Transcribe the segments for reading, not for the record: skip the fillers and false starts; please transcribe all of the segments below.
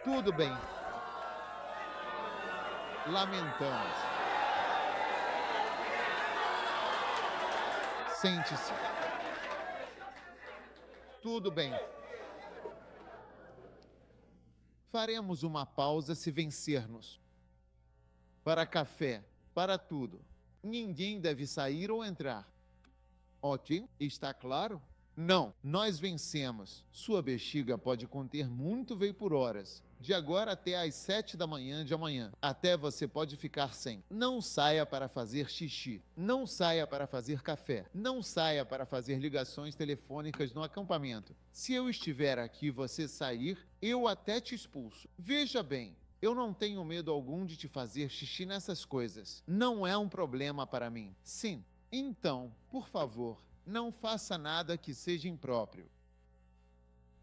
Tudo bem. Lamentamos. Sente-se. Tudo bem. Faremos uma pausa se vencermos. Para café, para tudo. Ninguém deve sair ou entrar. Ok? Está claro? Não, nós vencemos. Sua bexiga pode conter muito whey por horas. De agora até às 7 da manhã de amanhã. Até você pode ficar sem. Não saia para fazer xixi. Não saia para fazer café. Não saia para fazer ligações telefônicas no acampamento. Se eu estiver aqui e você sair, eu até te expulso. Veja bem, eu não tenho medo algum de te fazer xixi nessas coisas. Não é um problema para mim. Sim. Então, por favor, não faça nada que seja impróprio.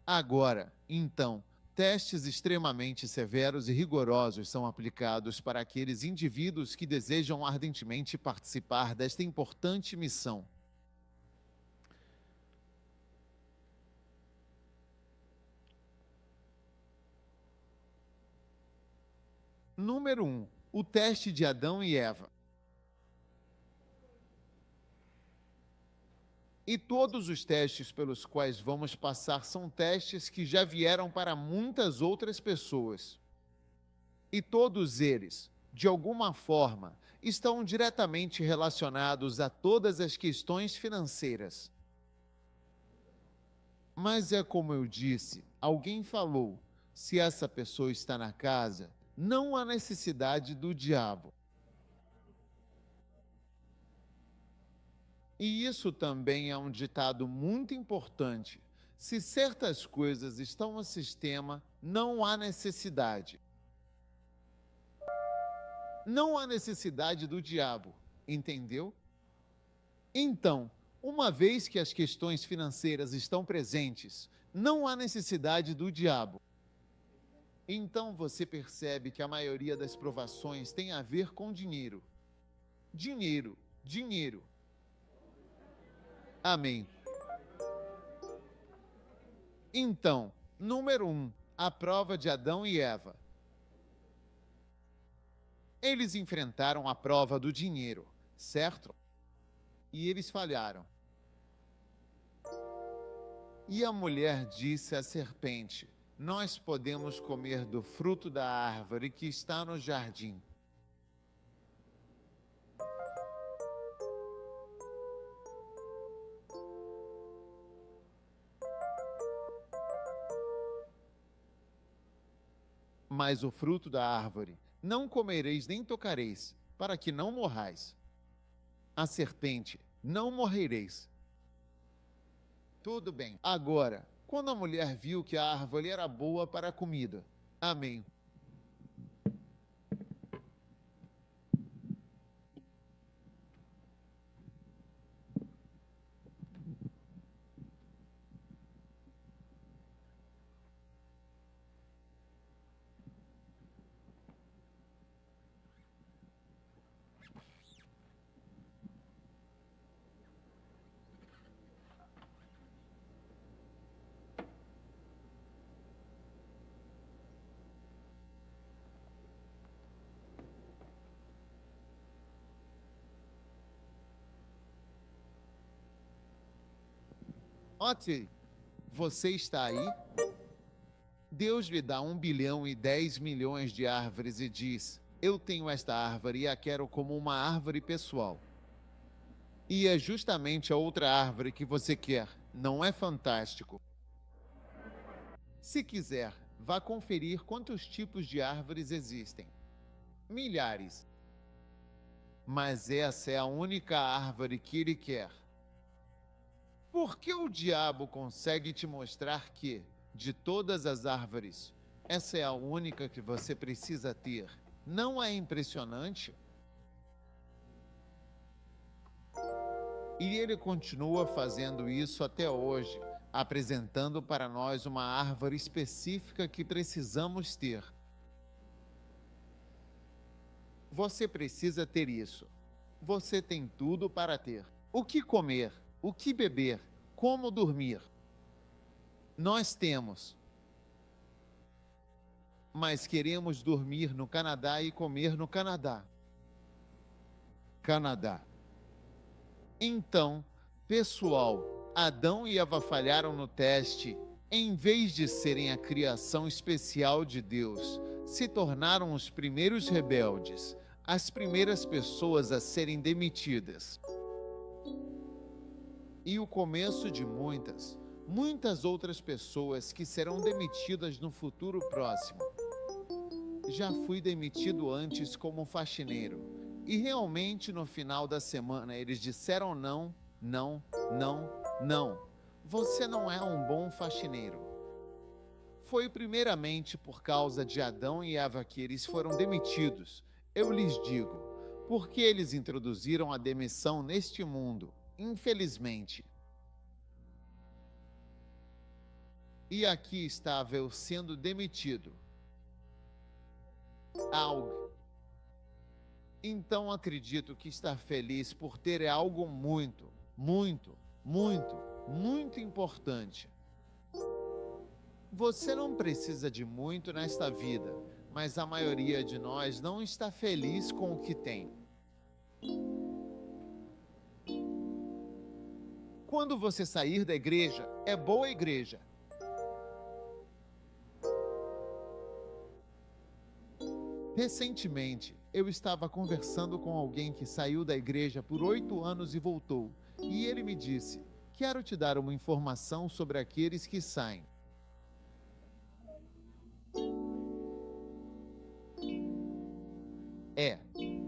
Agora, então, testes extremamente severos e rigorosos são aplicados para aqueles indivíduos que desejam ardentemente participar desta importante missão. Número 1. O teste de Adão e Eva. E todos os testes pelos quais vamos passar são testes que já vieram para muitas outras pessoas. E todos eles, de alguma forma, estão diretamente relacionados a todas as questões financeiras. Mas é como eu disse, alguém falou, se essa pessoa está na casa, não há necessidade do diabo. E isso também é um ditado muito importante. Se certas coisas estão no sistema, não há necessidade. Não há necessidade do diabo, entendeu? Então, uma vez que as questões financeiras estão presentes, não há necessidade do diabo. Então você percebe que a maioria das provações tem a ver com dinheiro. Dinheiro, dinheiro. Amém. Então, número 1, a prova de Adão e Eva. Eles enfrentaram a prova do dinheiro, certo? E eles falharam. E a mulher disse à serpente: nós podemos comer do fruto da árvore que está no jardim. Mas o fruto da árvore não comereis nem tocareis, para que não morrais. A serpente: não morrereis. Tudo bem. Agora, quando a mulher viu que a árvore era boa para a comida. Amém. Ok, você está aí? Deus lhe dá 1,10 bilhão de árvores e diz: eu tenho esta árvore e a quero como uma árvore pessoal. E é justamente a outra árvore que você quer. Não é fantástico? Se quiser, vá conferir quantos tipos de árvores existem. Milhares. Mas essa é a única árvore que ele quer. Por que o diabo consegue te mostrar que, de todas as árvores, essa é a única que você precisa ter? Não é impressionante? E ele continua fazendo isso até hoje, apresentando para nós uma árvore específica que precisamos ter. Você precisa ter isso. Você tem tudo para ter. O que comer? O que beber? Como dormir? Nós temos. mas queremos dormir no Canadá e comer no Canadá. Canadá. Então, pessoal, Adão e Eva falharam no teste. Em vez de serem a criação especial de Deus, se tornaram os primeiros rebeldes, as primeiras pessoas a serem demitidas. E o começo de muitas outras pessoas que serão demitidas no futuro próximo. Já fui demitido antes como faxineiro, e realmente no final da semana eles disseram não, não, não, não. Você não é um bom faxineiro. Foi primeiramente por causa de Adão e Eva que eles foram demitidos. Eu lhes digo, porque eles introduziram a demissão neste mundo, infelizmente. E aqui estava eu sendo demitido. Algo. Então acredito que estar feliz por ter é algo muito, muito, muito, muito importante. Você não precisa de muito nesta vida, mas a maioria de nós não está feliz com o que tem. Quando você sair da igreja, é boa igreja. Recentemente, eu estava conversando com alguém que saiu da igreja por 8 anos e voltou, e ele me disse: quero te dar uma informação sobre aqueles que saem.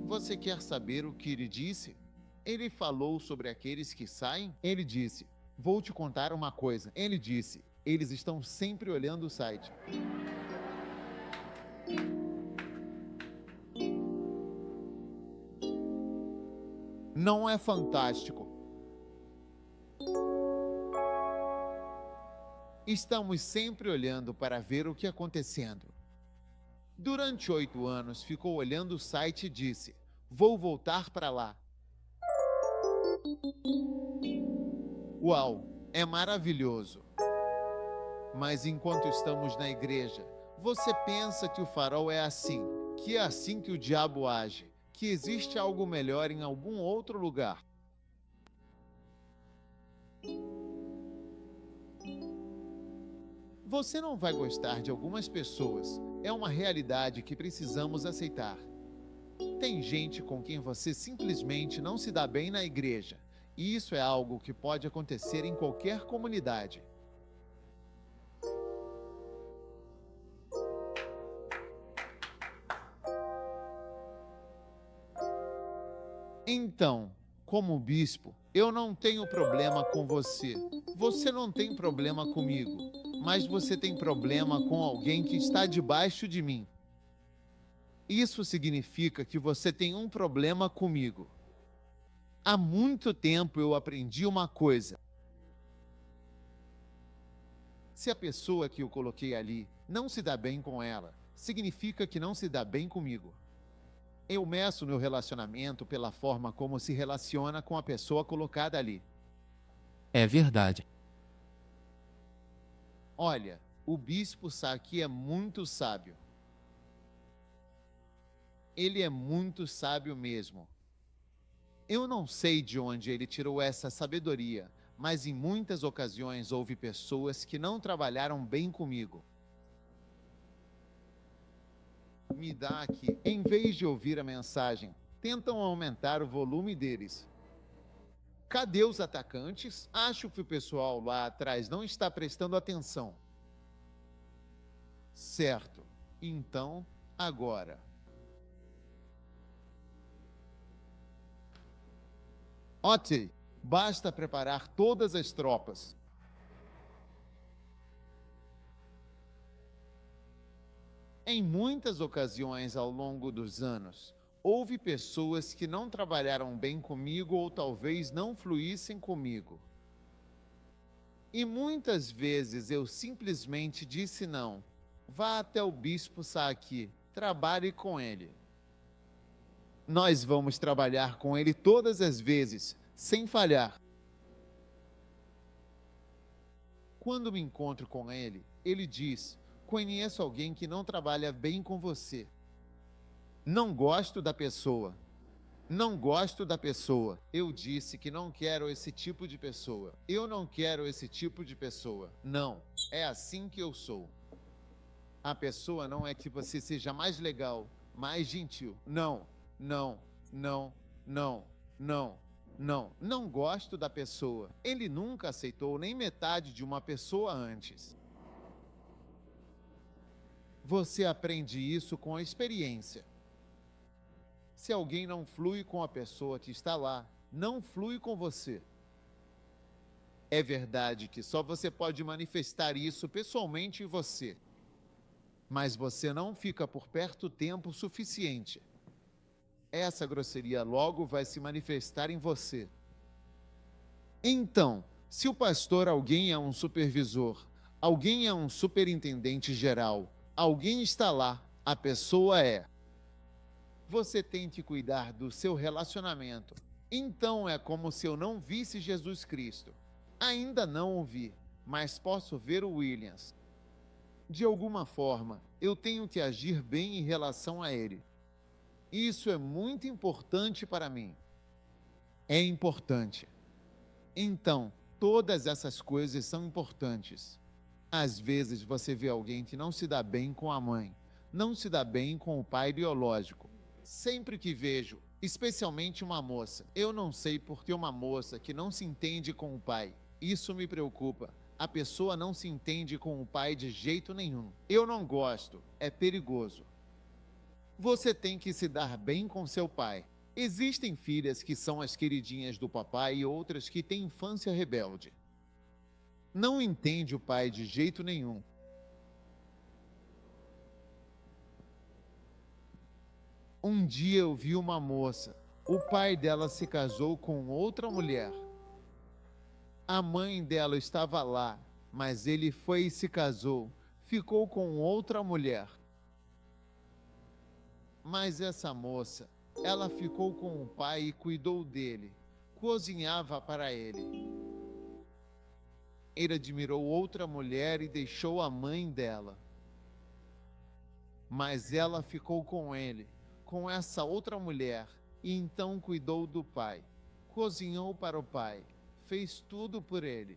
Você quer saber o que ele disse? Ele falou sobre aqueles que saem? Ele disse: vou te contar uma coisa. Ele disse: eles estão sempre olhando o site. Não é fantástico? Estamos sempre olhando para ver o que está acontecendo. Durante 8 anos, ficou olhando o site e disse: vou voltar para lá. Uau, é maravilhoso. Mas enquanto estamos na igreja, você pensa que o farol é assim, que é assim que o diabo age, que existe algo melhor em algum outro lugar. Você não vai gostar de algumas pessoas. É uma realidade que precisamos aceitar. Tem gente com quem você simplesmente não se dá bem na igreja. E isso é algo que pode acontecer em qualquer comunidade. Então, como bispo, eu não tenho problema com você. Você não tem problema comigo. Mas você tem problema com alguém que está debaixo de mim. Isso significa que você tem um problema comigo. Há muito tempo eu aprendi uma coisa. Se a pessoa que eu coloquei ali não se dá bem com ela, significa que não se dá bem comigo. Eu meço meu relacionamento pela forma como se relaciona com a pessoa colocada ali. É verdade. Olha, o bispo Saki é muito sábio. Ele é muito sábio mesmo. Eu não sei de onde ele tirou essa sabedoria, mas em muitas ocasiões houve pessoas que não trabalharam bem comigo. Me dá aqui. Em vez de ouvir a mensagem, tentam aumentar o volume deles. Cadê os atacantes? Acho que o pessoal lá atrás não está prestando atenção. Certo. Então, agora. Ok. Basta preparar todas as tropas. Em muitas ocasiões ao longo dos anos, houve pessoas que não trabalharam bem comigo ou talvez não fluíssem comigo. E muitas vezes eu simplesmente disse não. Vá até o bispo Saki, trabalhe com ele. Nós vamos trabalhar com ele todas as vezes, sem falhar. Quando me encontro com ele, ele diz: Conheço alguém que não trabalha bem com você. Não gosto da pessoa. Não gosto da pessoa. Eu disse que não quero esse tipo de pessoa. Eu não quero esse tipo de pessoa. Não, é assim que eu sou. A pessoa não é que você seja mais legal, mais gentil. Não, não, não, não, não, não. Não gosto da pessoa. Ele nunca aceitou nem metade de uma pessoa antes. Você aprende isso com a experiência. Se alguém não flui com a pessoa que está lá, não flui com você. É verdade que só você pode manifestar isso pessoalmente em você. Mas você não fica por perto tempo suficiente. Essa grosseria logo vai se manifestar em você. Então, se o pastor alguém é um supervisor, alguém é um superintendente geral, alguém está lá, a pessoa é. Você tem que cuidar do seu relacionamento. Então é como se eu não visse Jesus Cristo. Ainda não o vi, mas posso ver o Williams. De alguma forma, eu tenho que agir bem em relação a ele. Isso é muito importante para mim. É importante. Então, todas essas coisas são importantes. Às vezes você vê alguém que não se dá bem com a mãe, não se dá bem com o pai biológico. Sempre que vejo, especialmente uma moça, eu não sei por que uma moça que não se entende com o pai. Isso me preocupa. A pessoa não se entende com o pai de jeito nenhum. Eu não gosto. É perigoso. Você tem que se dar bem com seu pai. Existem filhas que são as queridinhas do papai e outras que têm infância rebelde. Não entende o pai de jeito nenhum. Um dia eu vi uma moça. O pai dela se casou com outra mulher. A mãe dela estava lá, mas ele foi e se casou. Ficou com outra mulher. Mas essa moça, ela ficou com o pai e cuidou dele. Cozinhava para ele. Ele admirou outra mulher e deixou a mãe dela. Mas ela ficou com ele, com essa outra mulher, e então cuidou do pai. Cozinhou para o pai, fez tudo por ele.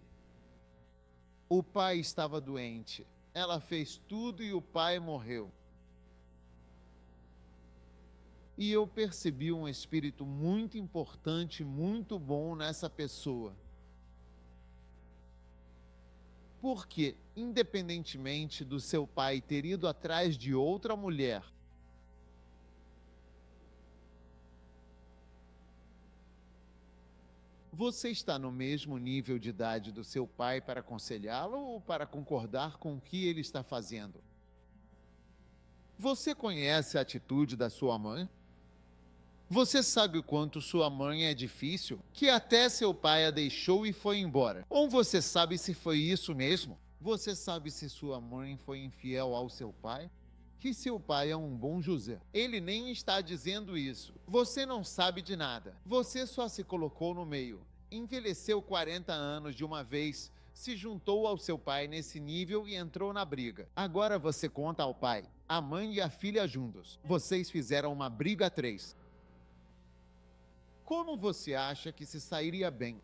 O pai estava doente. Ela fez tudo e o pai morreu. E eu percebi um espírito muito importante, muito bom nessa pessoa. Porque, independentemente do seu pai ter ido atrás de outra mulher, você está no mesmo nível de idade do seu pai para aconselhá-lo ou para concordar com o que ele está fazendo? Você conhece a atitude da sua mãe? Você sabe o quanto sua mãe é difícil, que até seu pai a deixou e foi embora? Ou você sabe se foi isso mesmo? Você sabe se sua mãe foi infiel ao seu pai? Que seu pai é um bom José. Ele nem está dizendo isso. Você não sabe de nada. Você só se colocou no meio. Envelheceu 40 anos de uma vez, se juntou ao seu pai nesse nível e entrou na briga. Agora você conta ao pai, a mãe e a filha juntos. Vocês fizeram uma briga a 3. Como você acha que se sairia bem?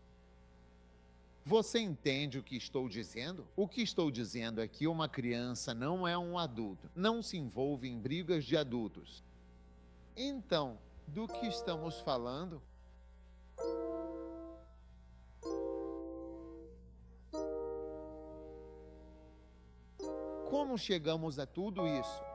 Você entende o que estou dizendo? O que estou dizendo é que uma criança não é um adulto, não se envolve em brigas de adultos. Então, do que estamos falando? Como chegamos a tudo isso?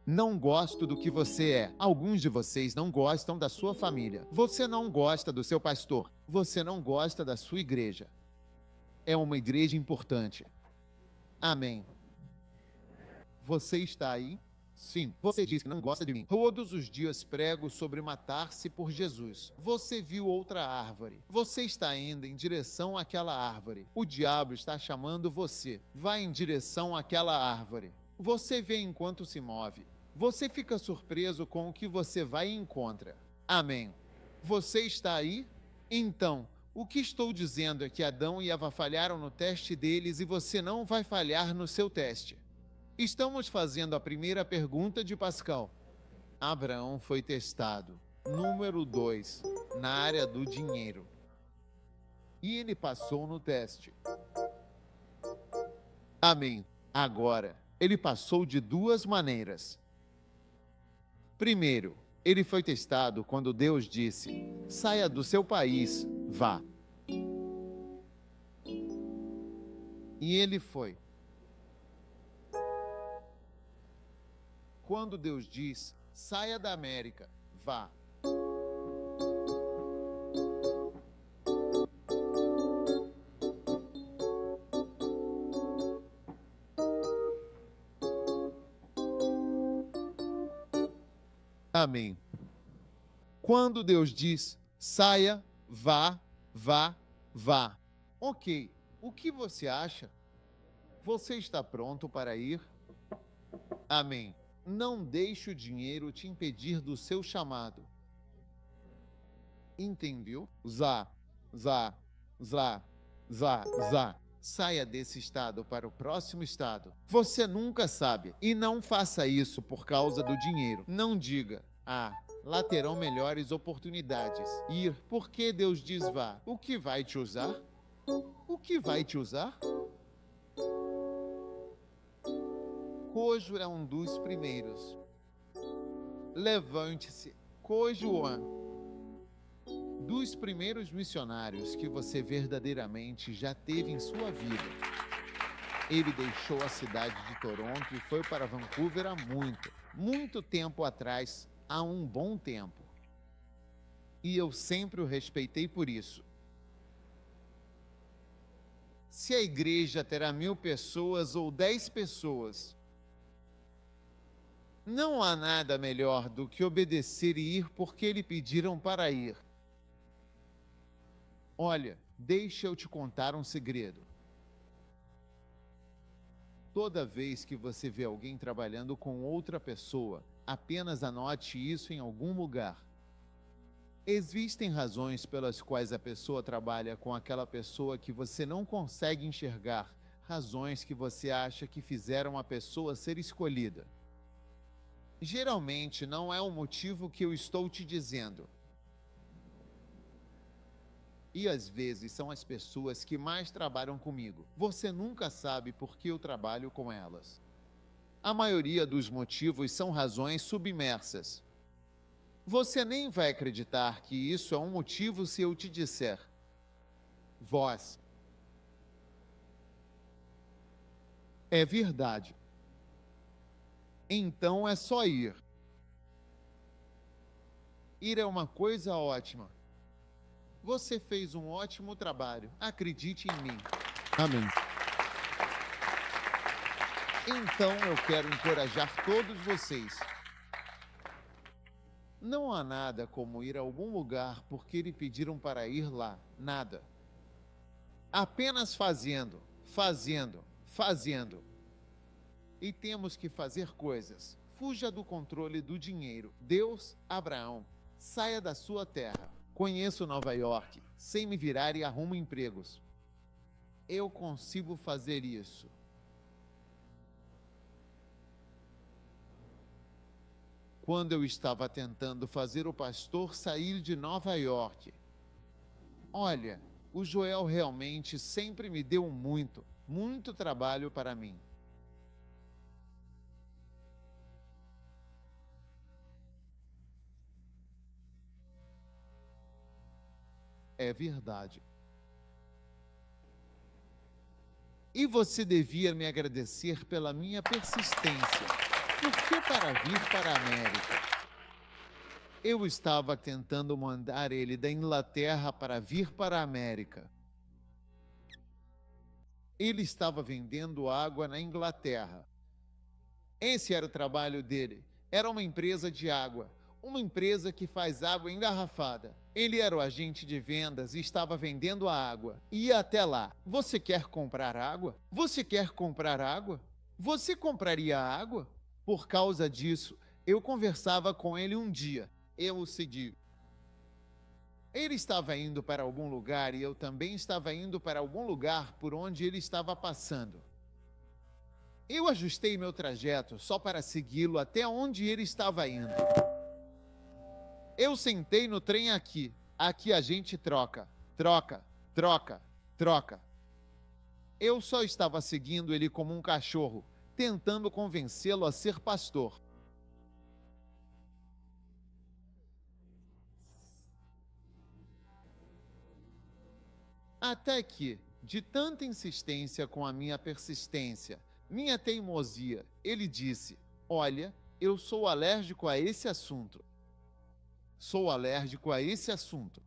Não gosto do que você é. Alguns de vocês não gostam da sua família. Você não gosta do seu pastor. Você não gosta da sua igreja. É uma igreja importante. Amém. Você está aí? Sim, você diz que não gosta de mim. Todos os dias prego sobre matar-se por Jesus. Você viu outra árvore. Você está indo em direção àquela árvore. O diabo está chamando você. Vá em direção àquela árvore. Você vê enquanto se move. Você fica surpreso com o que você vai e encontra. Amém. Você está aí? Então, o que estou dizendo é que Adão e Eva falharam no teste deles e você não vai falhar no seu teste. Estamos fazendo a primeira pergunta de Pascal. Abraão foi testado. Número 2, na área do dinheiro. E ele passou no teste. Amém. Agora, ele passou de duas maneiras. Primeiro, ele foi testado quando Deus disse: saia do seu país, vá. E ele foi. Quando Deus diz: saia da América, vá. Amém. Quando Deus diz: saia, vá, vá, vá. Ok, o que você acha? Você está pronto para ir? Amém. Não deixe o dinheiro te impedir do seu chamado. Entendeu? Zá, zá, zá, zá, zá. Saia desse estado para o próximo estado. Você nunca sabe. E não faça isso por causa do dinheiro. Não diga: lá terão melhores oportunidades. Ir, porque Deus diz vá. O que vai te usar? O que vai te usar? Cojo é um dos primeiros. Levante-se. Cojuan. Dos primeiros missionários que você verdadeiramente já teve em sua vida. Ele deixou a cidade de Toronto e foi para Vancouver há muito tempo atrás, há um bom tempo. E eu sempre o respeitei por isso. Se a igreja terá 1000 pessoas ou 10 pessoas, não há nada melhor do que obedecer e ir porque lhe pediram para ir. Olha, deixa eu te contar um segredo. Toda vez que você vê alguém trabalhando com outra pessoa, apenas anote isso em algum lugar. Existem razões pelas quais a pessoa trabalha com aquela pessoa que você não consegue enxergar, razões que você acha que fizeram a pessoa ser escolhida. Geralmente não é o motivo que eu estou te dizendo. E às vezes são as pessoas que mais trabalham comigo. Você nunca sabe por que eu trabalho com elas. A maioria dos motivos são razões submersas. Você nem vai acreditar que isso é um motivo se eu te disser: vós. É verdade. Então é só ir. Ir é uma coisa ótima. Você fez um ótimo trabalho. Acredite em mim. Amém. Então eu quero encorajar todos vocês. Não há nada como ir a algum lugar porque lhe pediram para ir lá. Nada. Apenas fazendo, fazendo, fazendo. E temos que fazer coisas. Fuja do controle do dinheiro. Deus, Abraão, saia da sua terra. Conheço Nova York, sem me virar e arrumo empregos. Eu consigo fazer isso. Quando eu estava tentando fazer o pastor sair de Nova York, olha, o Joel realmente sempre me deu muito trabalho para mim. É verdade. E você devia me agradecer pela minha persistência. Por que para vir para a América? Eu estava tentando mandar ele da Inglaterra para vir para a América. Ele estava vendendo água na Inglaterra. Esse era o trabalho dele. Era uma empresa de água. Uma empresa que faz água engarrafada. Ele era o agente de vendas e estava vendendo a água. Ia até lá. Você quer comprar água? Você quer comprar água? Você compraria água? Por causa disso, eu conversava com ele um dia. Eu o segui. Ele estava indo para algum lugar e eu também estava indo para algum lugar por onde ele estava passando. Eu ajustei meu trajeto só para segui-lo até onde ele estava indo. Eu sentei no trem aqui. Aqui a gente troca, troca, troca, troca. Eu só estava seguindo ele como um cachorro, tentando convencê-lo a ser pastor. Até que, de tanta insistência com a minha persistência, minha teimosia, ele disse: "Olha, eu sou alérgico a esse assunto. Sou alérgico a esse assunto.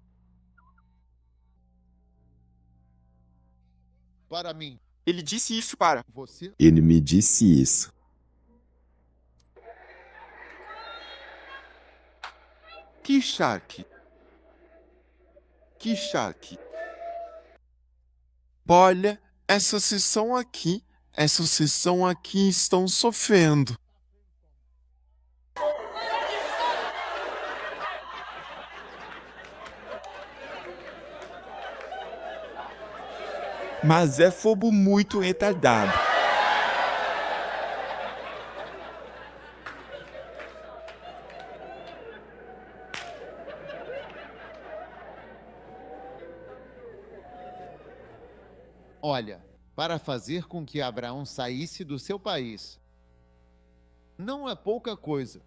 Para mim, Ele disse isso para. você Ele me disse isso. Que Shark? Que Shark? Olha, essa sessão aqui estão sofrendo. Mas é fogo muito retardado. Olha, para fazer com que Abraão saísse do seu país. Não é pouca coisa.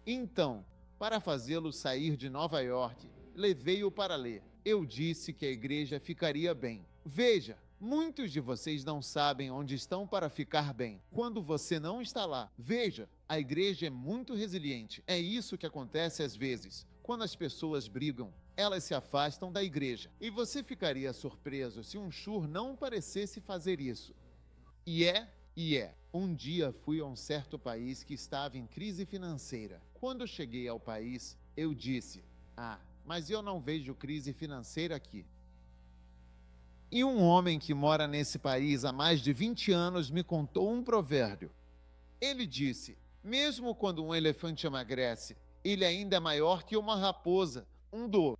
Então, para fazê-lo sair de Nova York, levei-o para ler. Eu disse que a igreja ficaria bem. Veja, muitos de vocês não sabem onde estão para ficar bem. Quando você não está lá, veja, a igreja é muito resiliente. É isso que acontece às vezes. Quando as pessoas brigam, elas se afastam da igreja. E você ficaria surpreso se um Shur não parecesse fazer isso. E é. Um dia fui a um certo país que estava em crise financeira. Quando cheguei ao país, eu disse: mas eu não vejo crise financeira aqui. E um homem que mora nesse país há mais de 20 anos me contou um provérbio. Ele disse: mesmo quando um elefante emagrece, ele ainda é maior que uma raposa, um do.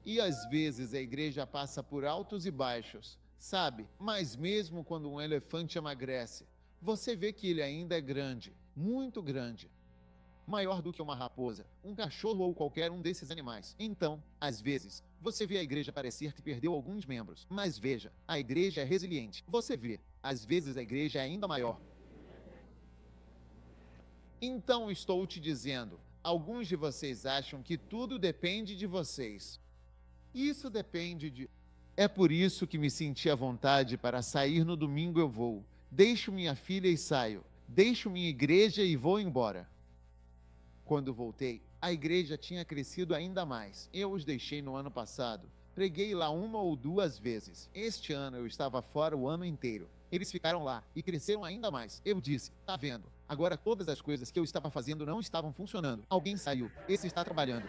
E às vezes a igreja passa por altos e baixos, sabe? Mas mesmo quando um elefante emagrece, você vê que ele ainda é grande, muito grande. Maior do que uma raposa, um cachorro ou qualquer um desses animais. Então, às vezes, você vê a igreja parecer que perdeu alguns membros. Mas veja, a igreja é resiliente. Você vê, às vezes a igreja é ainda maior. Então estou te dizendo, alguns de vocês acham que tudo depende de vocês. Isso depende de... É por isso que me senti à vontade para sair no domingo. Eu vou. Deixo minha filha e saio. Deixo minha igreja e vou embora. Quando voltei, a igreja tinha crescido ainda mais. Eu os deixei no ano passado. Preguei lá 1 ou 2 vezes. Este ano eu estava fora o ano inteiro. Eles ficaram lá e cresceram ainda mais. Eu disse: tá vendo? Agora todas as coisas que eu estava fazendo não estavam funcionando. Alguém saiu. Esse está trabalhando.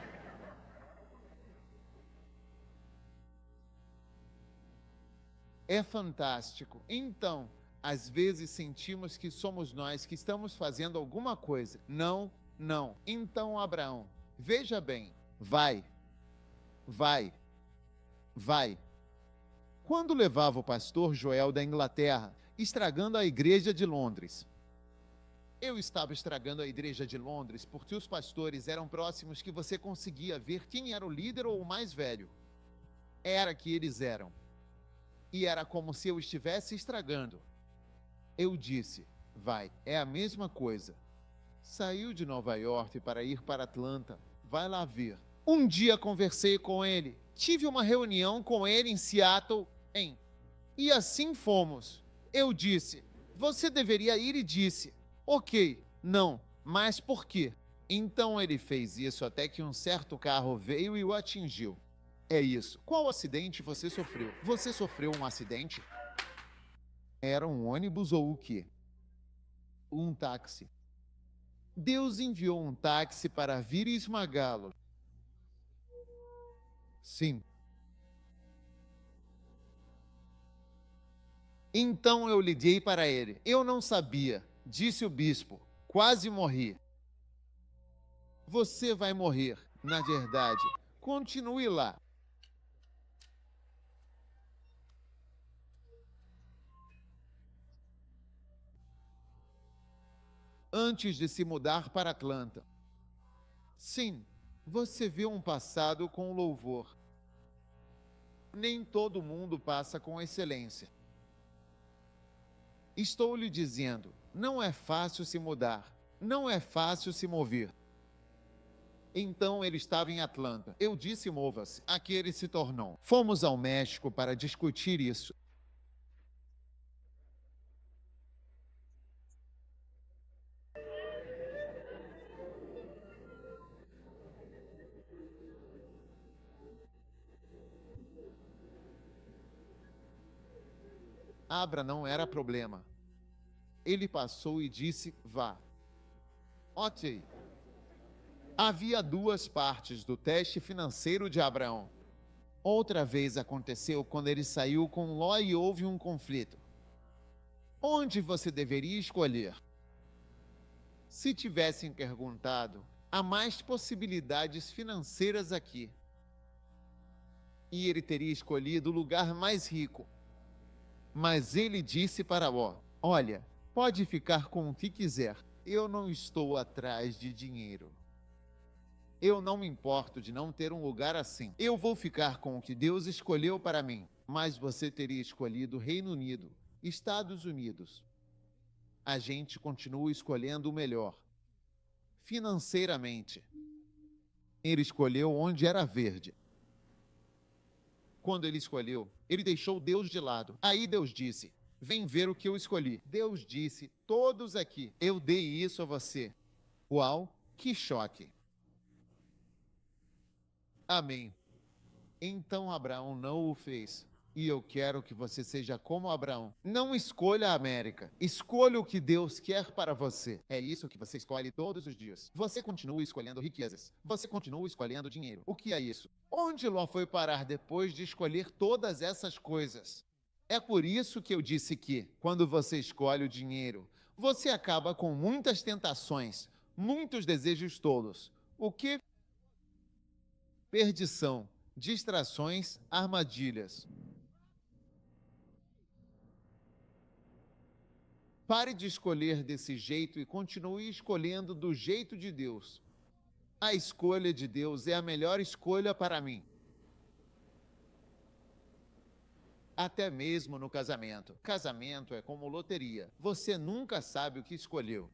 É fantástico. Então, às vezes sentimos que somos nós que estamos fazendo alguma coisa. Não. Então, Abraão, veja bem, vai. Quando levava o pastor Joel da Inglaterra, estragando a igreja de Londres. Eu estava estragando a igreja de Londres porque os pastores eram próximos que você conseguia ver quem era o líder ou o mais velho. Era que eles eram. E era como se eu estivesse estragando. Eu disse: vai, é a mesma coisa. Saiu de Nova York para ir para Atlanta. Vai lá ver. Um dia conversei com ele. Tive uma reunião com ele em Seattle, E assim fomos. Eu disse: você deveria ir, e disse: ok, não, mas por quê? Então ele fez isso até que um certo carro veio e o atingiu. É isso. Qual acidente você sofreu? Você sofreu um acidente? Era um ônibus ou o quê? Um táxi. Deus enviou um táxi para vir esmagá-lo. Sim. Então eu liguei para ele. Eu não sabia, disse o bispo. Quase morri. Você vai morrer, na verdade. Continue lá. Antes de se mudar para Atlanta. Sim, você vê um passado com louvor. Nem todo mundo passa com excelência. Estou lhe dizendo, não é fácil se mudar, não é fácil se mover. Então ele estava em Atlanta. Eu disse, mova-se. Aqui ele se tornou. Fomos ao México para discutir isso. Abra não era problema. Ele passou e disse, vá. Ok. Havia duas partes do teste financeiro de Abraão. Outra vez aconteceu quando ele saiu com Ló e houve um conflito. Onde você deveria escolher? Se tivessem perguntado, há mais possibilidades financeiras aqui. E ele teria escolhido o lugar mais rico. Mas ele disse para Ló, olha, pode ficar com o que quiser. Eu não estou atrás de dinheiro. Eu não me importo de não ter um lugar assim. Eu vou ficar com o que Deus escolheu para mim. Mas você teria escolhido Reino Unido, Estados Unidos. A gente continua escolhendo o melhor. Financeiramente. Ele escolheu onde era verde. Quando ele escolheu, ele deixou Deus de lado. Aí Deus disse, vem ver o que eu escolhi. Deus disse, todos aqui, eu dei isso a você. Uau, que choque. Amém. Então Abraão não o fez. E eu quero que você seja como Abraão. Não escolha a América. Escolha o que Deus quer para você. É isso que você escolhe todos os dias. Você continua escolhendo riquezas. Você continua escolhendo dinheiro. O que é isso? Onde Ló foi parar depois de escolher todas essas coisas? É por isso que eu disse que, quando você escolhe o dinheiro, você acaba com muitas tentações, muitos desejos tolos. O que? Perdição, distrações, armadilhas. Pare de escolher desse jeito e continue escolhendo do jeito de Deus. A escolha de Deus é a melhor escolha para mim. Até mesmo no casamento. Casamento é como loteria. Você nunca sabe o que escolheu.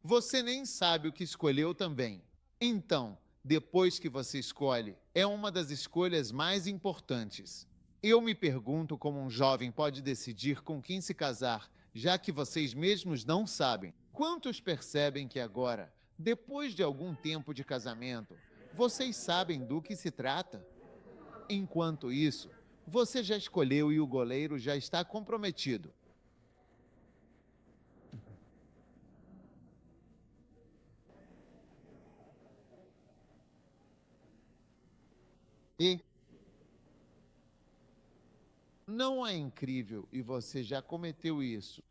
Você nem sabe o que escolheu também. Então, depois que você escolhe, é uma das escolhas mais importantes. Eu me pergunto como um jovem pode decidir com quem se casar, já que vocês mesmos não sabem. Quantos percebem que agora, depois de algum tempo de casamento, vocês sabem do que se trata? Enquanto isso, você já escolheu e o goleiro já está comprometido. E não é incrível e você já cometeu isso?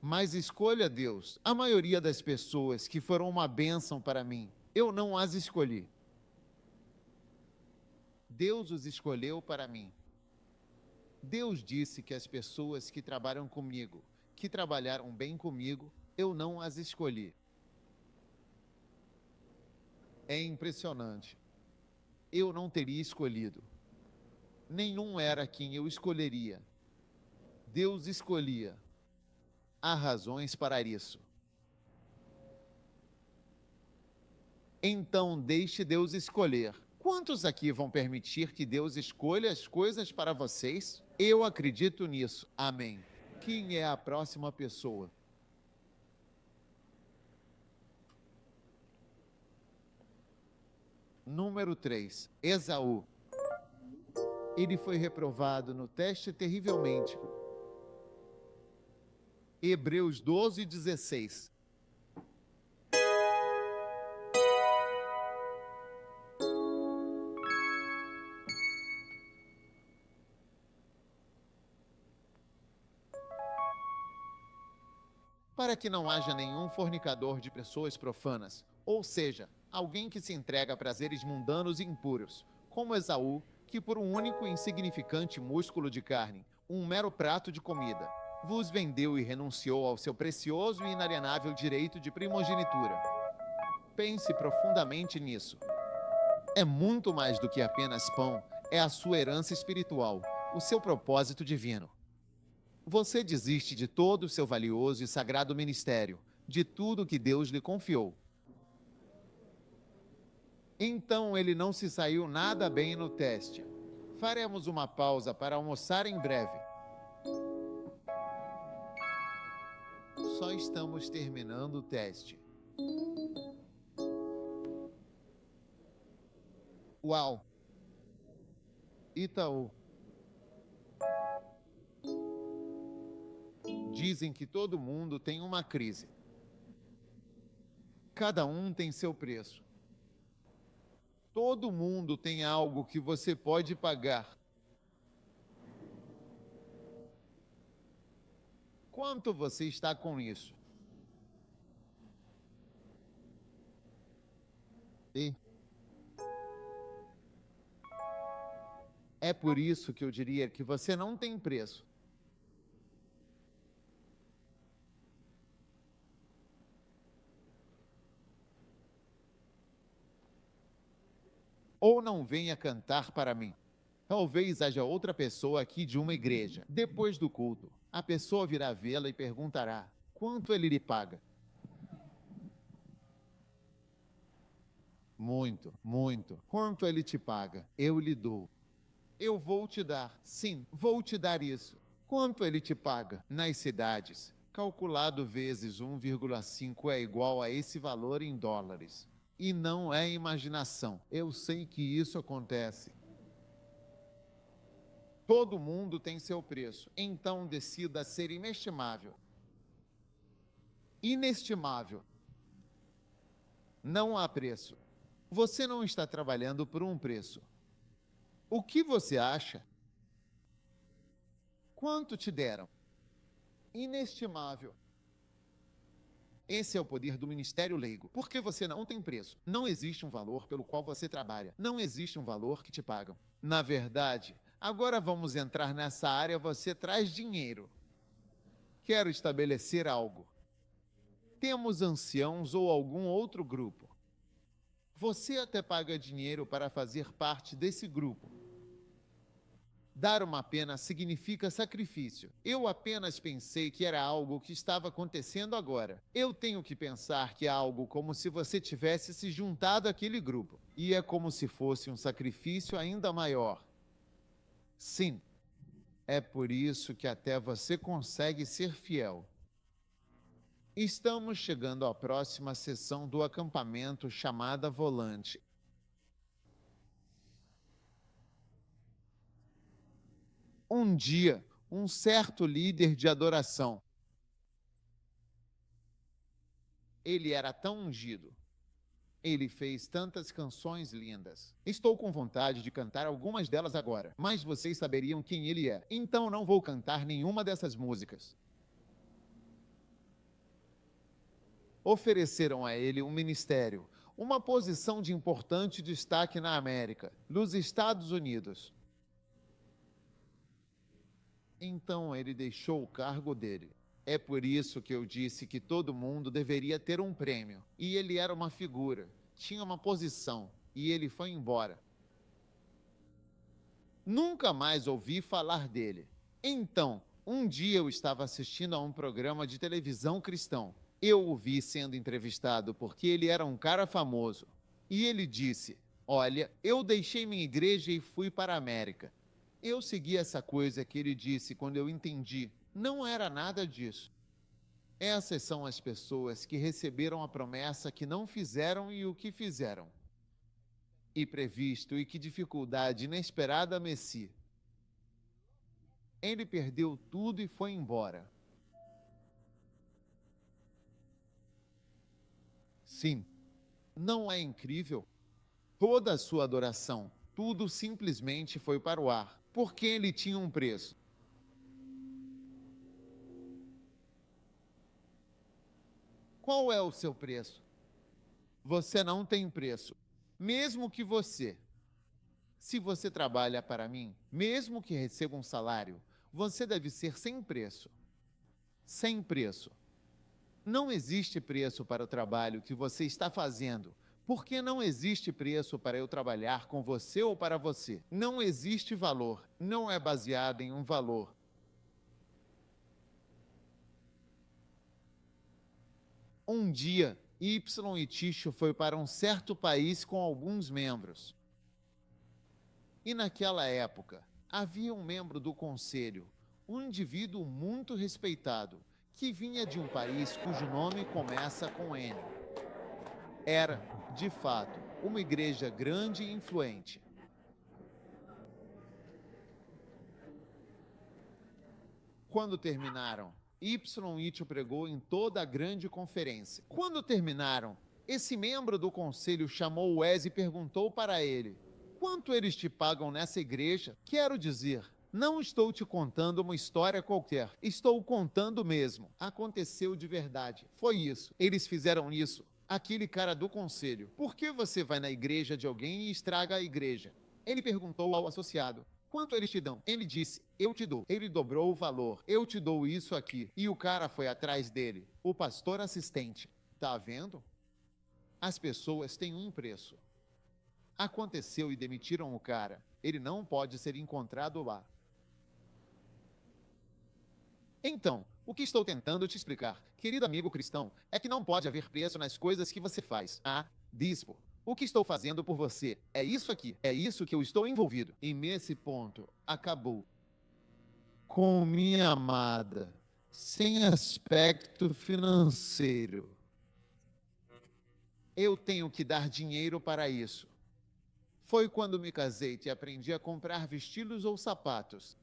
Mas escolha Deus. A maioria das pessoas que foram uma bênção para mim, eu não as escolhi. Deus os escolheu para mim. Deus disse que as pessoas que trabalham comigo, que trabalharam bem comigo, eu não as escolhi. É impressionante. Eu não teria escolhido. Nenhum era quem eu escolheria. Deus escolhia. Há razões para isso. Então deixe Deus escolher. Quantos aqui vão permitir que Deus escolha as coisas para vocês? Eu acredito nisso. Amém. Quem é a próxima pessoa? Número 3. Esaú. Ele foi reprovado no teste terrivelmente. Hebreus 12, 16. Para que não haja nenhum fornicador de pessoas profanas, ou seja, alguém que se entrega a prazeres mundanos e impuros, como Esaú, que por um único e insignificante músculo de carne, um mero prato de comida, vos vendeu e renunciou ao seu precioso e inalienável direito de primogenitura. Pense profundamente nisso. É muito mais do que apenas pão, é a sua herança espiritual, o seu propósito divino. Você desiste de todo o seu valioso e sagrado ministério, de tudo que Deus lhe confiou. Então ele não se saiu nada bem no teste. Faremos uma pausa para almoçar em breve. Só estamos terminando o teste. Uau! Itaú. Dizem que todo mundo tem uma crise. Cada um tem seu preço. Todo mundo tem algo que você pode pagar. Quanto você está com isso? E é por isso que eu diria que você não tem preço. Ou não venha cantar para mim. Talvez haja outra pessoa aqui de uma igreja. Depois do culto, a pessoa virá vê-la e perguntará: quanto ele lhe paga? Muito, muito. Quanto ele te paga? Eu lhe dou. Eu vou te dar. Sim, vou te dar isso. Quanto ele te paga? Nas cidades, calculado vezes 1,5 é igual a esse valor em dólares. E não é imaginação. Eu sei que isso acontece. Todo mundo tem seu preço. Então decida ser inestimável. Inestimável. Não há preço. Você não está trabalhando por um preço. O que você acha? Quanto te deram? Inestimável. Esse é o poder do ministério leigo, porque você não tem preço. Não existe um valor pelo qual você trabalha. Não existe um valor que te pagam. Na verdade, agora vamos entrar nessa área, você traz dinheiro. Quero estabelecer algo. Temos anciãos ou algum outro grupo. Você até paga dinheiro para fazer parte desse grupo. Dar uma pena significa sacrifício. Eu apenas pensei que era algo que estava acontecendo agora. Eu tenho que pensar que é algo como se você tivesse se juntado àquele grupo. E é como se fosse um sacrifício ainda maior. Sim, é por isso que até você consegue ser fiel. Estamos chegando à próxima sessão do acampamento chamada Volante. Um dia, um certo líder de adoração. Ele era tão ungido. Ele fez tantas canções lindas. Estou com vontade de cantar algumas delas agora, mas vocês saberiam quem ele é. Então não vou cantar nenhuma dessas músicas. Ofereceram a ele um ministério, uma posição de importante destaque na América, nos Estados Unidos. Então ele deixou o cargo dele. É por isso que eu disse que todo mundo deveria ter um prêmio. E ele era uma figura, tinha uma posição, e ele foi embora. Nunca mais ouvi falar dele. Então, um dia eu estava assistindo a um programa de televisão cristão. Eu o vi sendo entrevistado porque ele era um cara famoso. E ele disse: olha, eu deixei minha igreja e fui para a América. Eu segui essa coisa que ele disse quando eu entendi. Não era nada disso. Essas são as pessoas que receberam a promessa que não fizeram e o que fizeram. E previsto e que dificuldade inesperada Messi. Ele perdeu tudo e foi embora. Sim, não é incrível? Toda a sua adoração, tudo simplesmente foi para o ar, porque ele tinha um preço. Qual é o seu preço? Você não tem preço. Mesmo que se você trabalha para mim, mesmo que receba um salário, você deve ser sem preço. Sem preço. Não existe preço para o trabalho que você está fazendo, porque não existe preço para eu trabalhar com você ou para você. Não existe valor, não é baseado em um valor. Um dia, Y e Ticho foi para um certo país com alguns membros. E naquela época, havia um membro do conselho, um indivíduo muito respeitado, que vinha de um país cujo nome começa com N. Era, de fato, uma igreja grande e influente. Quando terminaram, Y e Ticho pregou em toda a grande conferência. Quando terminaram, esse membro do conselho chamou Wes e perguntou para ele: quanto eles te pagam nessa igreja? Quero dizer, não estou te contando uma história qualquer. Estou contando mesmo. Aconteceu de verdade. Foi isso. Eles fizeram isso. Aquele cara do conselho. Por que você vai na igreja de alguém e estraga a igreja? Ele perguntou ao associado: quanto eles te dão? Ele disse: eu te dou. Ele dobrou o valor. Eu te dou isso aqui. E o cara foi atrás dele. O pastor assistente. Tá vendo? As pessoas têm um preço. Aconteceu e demitiram o cara. Ele não pode ser encontrado lá. Então, o que estou tentando te explicar, querido amigo cristão, é que não pode haver preço nas coisas que você faz. Ah, bispo, o que estou fazendo por você é isso aqui, é isso que eu estou envolvido. E nesse ponto, acabou. Com minha amada, sem aspecto financeiro. Eu tenho que dar dinheiro para isso. Foi quando me casei que aprendi a comprar vestidos ou sapatos.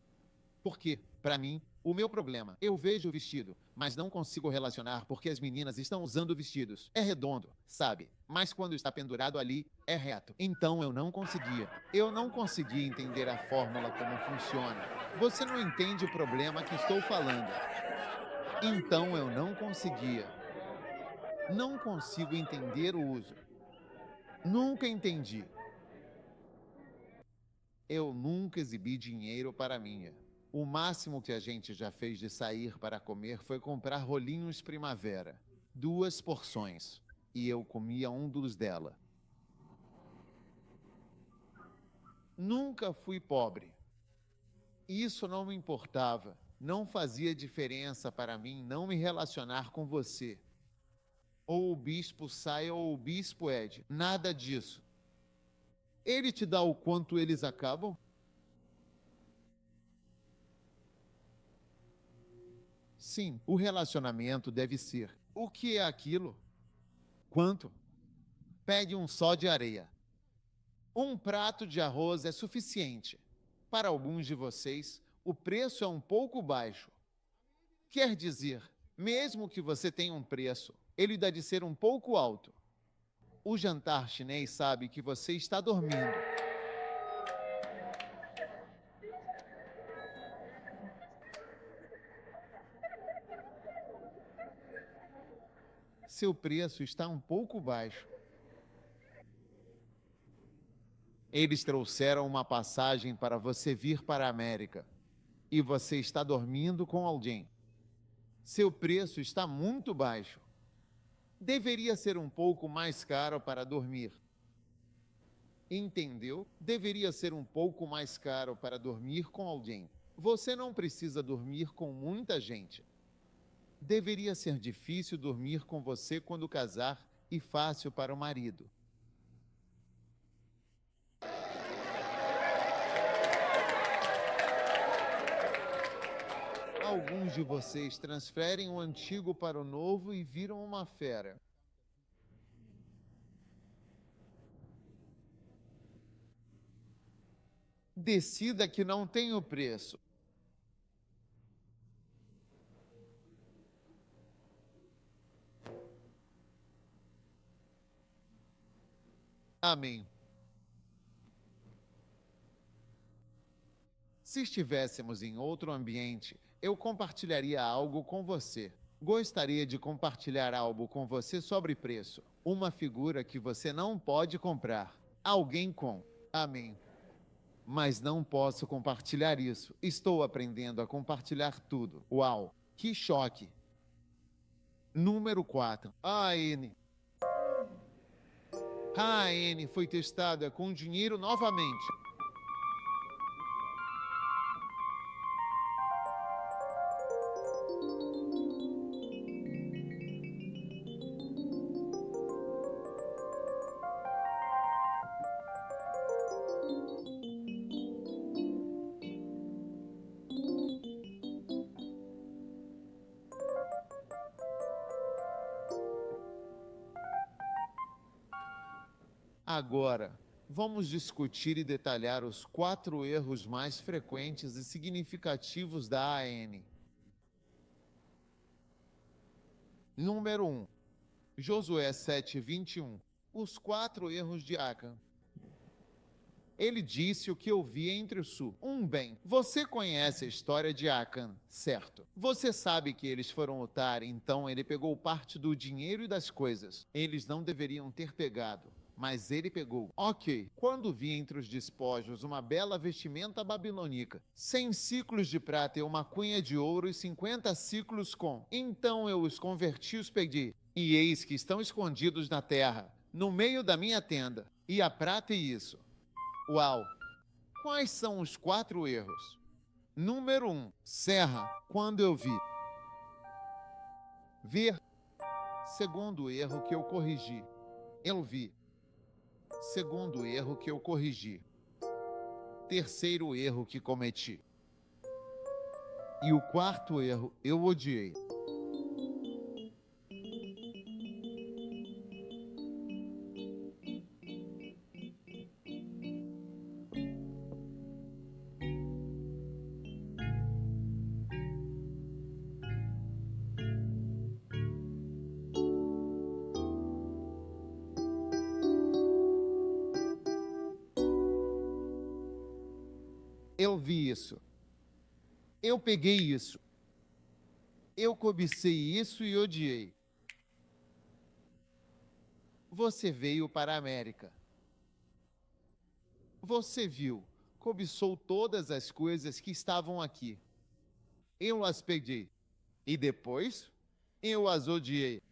Porque, para mim, o meu problema, eu vejo o vestido, mas não consigo relacionar porque as meninas estão usando vestidos. É redondo, sabe? Mas quando está pendurado ali, é reto. Então eu não conseguia. Eu não conseguia entender a fórmula como funciona. Você não entende o problema que estou falando. Então eu não conseguia. Não consigo entender o uso. Nunca entendi. Eu nunca exibi dinheiro para minha. O máximo que a gente já fez de sair para comer foi comprar rolinhos primavera. 2 porções. E eu comia um dos dela. Nunca fui pobre. Isso não me importava. Não fazia diferença para mim não me relacionar com você. Ou o bispo sai ou o bispo Ed. Nada disso. Ele te dá o quanto eles acabam? Sim, o relacionamento deve ser. O que é aquilo? Quanto? Pegue um só de areia. Um prato de arroz é suficiente. Para alguns de vocês, o preço é um pouco baixo. Quer dizer, mesmo que você tenha um preço, ele deve ser um pouco alto. O jantar chinês sabe que você está dormindo. Seu preço está um pouco baixo. Eles trouxeram uma passagem para você vir para a América. E você está dormindo com alguém. Seu preço está muito baixo. Deveria ser um pouco mais caro para dormir. Entendeu? Deveria ser um pouco mais caro para dormir com alguém. Você não precisa dormir com muita gente. Deveria ser difícil dormir com você quando casar e fácil para o marido. Alguns de vocês transferem o antigo para o novo e viram uma fera. Decida que não tem o preço. Amém. Se estivéssemos em outro ambiente, eu compartilharia algo com você. Gostaria de compartilhar algo com você sobre preço. Uma figura que você não pode comprar. Alguém com. Amém. Mas não posso compartilhar isso. Estou aprendendo a compartilhar tudo. Uau, que choque. Número 4. A N. A N foi testada com dinheiro novamente. Agora, vamos discutir e detalhar os 4 erros mais frequentes e significativos da AN. Número 1. Josué 7:21. Os 4 erros de Acã. Ele disse o que eu vi entre o sul. Bem, você conhece a história de Acã, certo? Você sabe que eles foram lutar, então ele pegou parte do dinheiro e das coisas. Eles não deveriam ter pegado. Mas ele pegou. Ok, quando vi entre os despojos uma bela vestimenta babilônica, 100 ciclos de prata e uma cunha de ouro e 50 ciclos com. Então eu os converti e os peguei. E eis que estão escondidos na terra, no meio da minha tenda. E a prata e isso. Uau! Quais são os 4 erros? Número 1. Serra, quando eu vi. Ver. Segundo erro que eu corrigi. Eu vi. Segundo erro que eu corrigi. Terceiro erro que cometi. E o 4º erro eu odiei. Eu vi isso. Eu peguei isso. Eu cobicei isso e odiei. Você veio para a América. Você viu, cobiçou todas as coisas que estavam aqui. Eu as peguei. E depois, eu as odiei.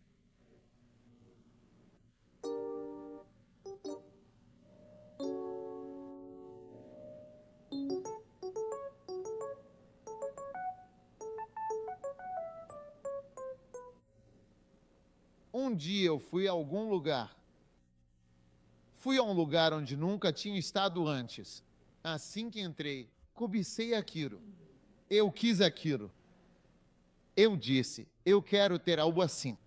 Um dia eu fui a algum lugar. Fui a um lugar onde nunca tinha estado antes. Assim que entrei, cobicei aquilo. Eu quis aquilo. Eu disse, eu quero ter algo assim.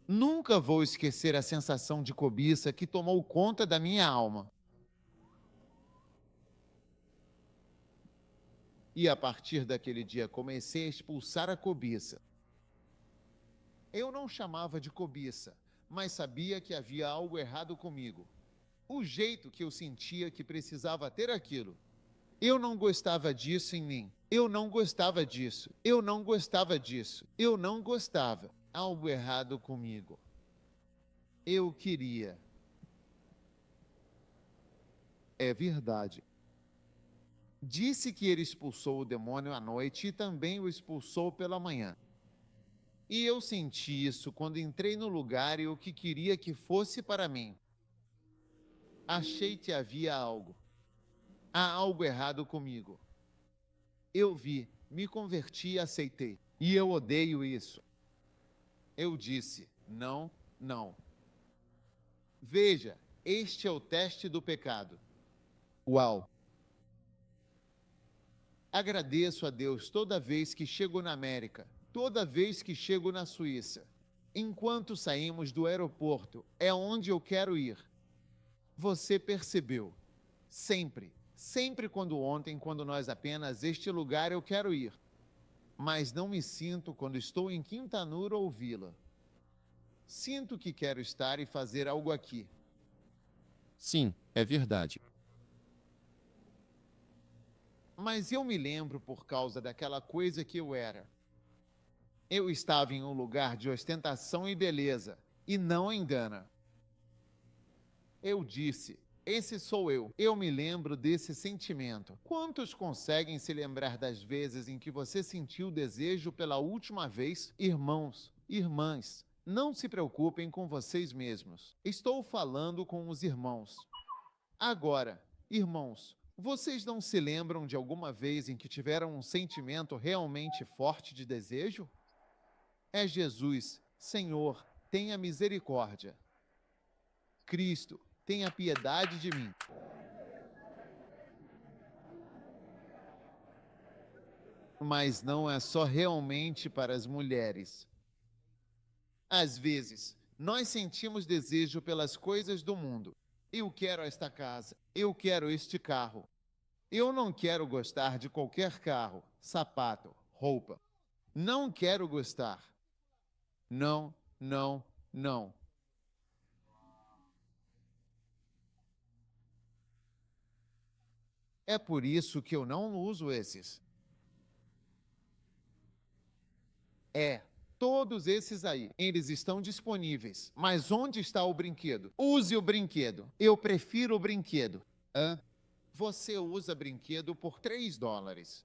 Nunca vou esquecer a sensação de cobiça que tomou conta da minha alma. E a partir daquele dia comecei a expulsar a cobiça. Eu não chamava de cobiça, mas sabia que havia algo errado comigo. O jeito que eu sentia que precisava ter aquilo. Eu não gostava disso em mim. Eu não gostava disso. Eu não gostava disso. Eu não gostava. Algo errado comigo. Eu queria. É verdade. Disse que ele expulsou o demônio à noite e também o expulsou pela manhã. E eu senti isso quando entrei no lugar e o que queria que fosse para mim. Achei que havia algo. Há algo errado comigo. Eu vi, me converti e aceitei. E eu odeio isso. Eu disse, não, não. Veja, este é o teste do pecado. Uau! Agradeço a Deus toda vez que chego na América. Toda vez que chego na Suíça, enquanto saímos do aeroporto, é onde eu quero ir. Você percebeu? Sempre, sempre quando nós apenas este lugar eu quero ir. Mas não me sinto quando estou em Quintanura ou Vila. Sinto que quero estar e fazer algo aqui. Sim, é verdade. Mas eu me lembro por causa daquela coisa que eu era. Eu estava em um lugar de ostentação e beleza, e não engana. Eu disse, esse sou eu. Eu me lembro desse sentimento. Quantos conseguem se lembrar das vezes em que você sentiu desejo pela última vez? Irmãos, irmãs, não se preocupem com vocês mesmos. Estou falando com os irmãos. Agora, irmãos, vocês não se lembram de alguma vez em que tiveram um sentimento realmente forte de desejo? É Jesus, Senhor, tenha misericórdia. Cristo, tenha piedade de mim. Mas não é só realmente para as mulheres. Às vezes, nós sentimos desejo pelas coisas do mundo. Eu quero esta casa, eu quero este carro. Eu não quero gostar de qualquer carro, sapato, roupa. Não quero gostar. Não, não, não. É por isso que eu não uso esses. Todos esses aí, eles estão disponíveis. Mas onde está o brinquedo? Use o brinquedo. Eu prefiro o brinquedo. Você usa brinquedo por $3.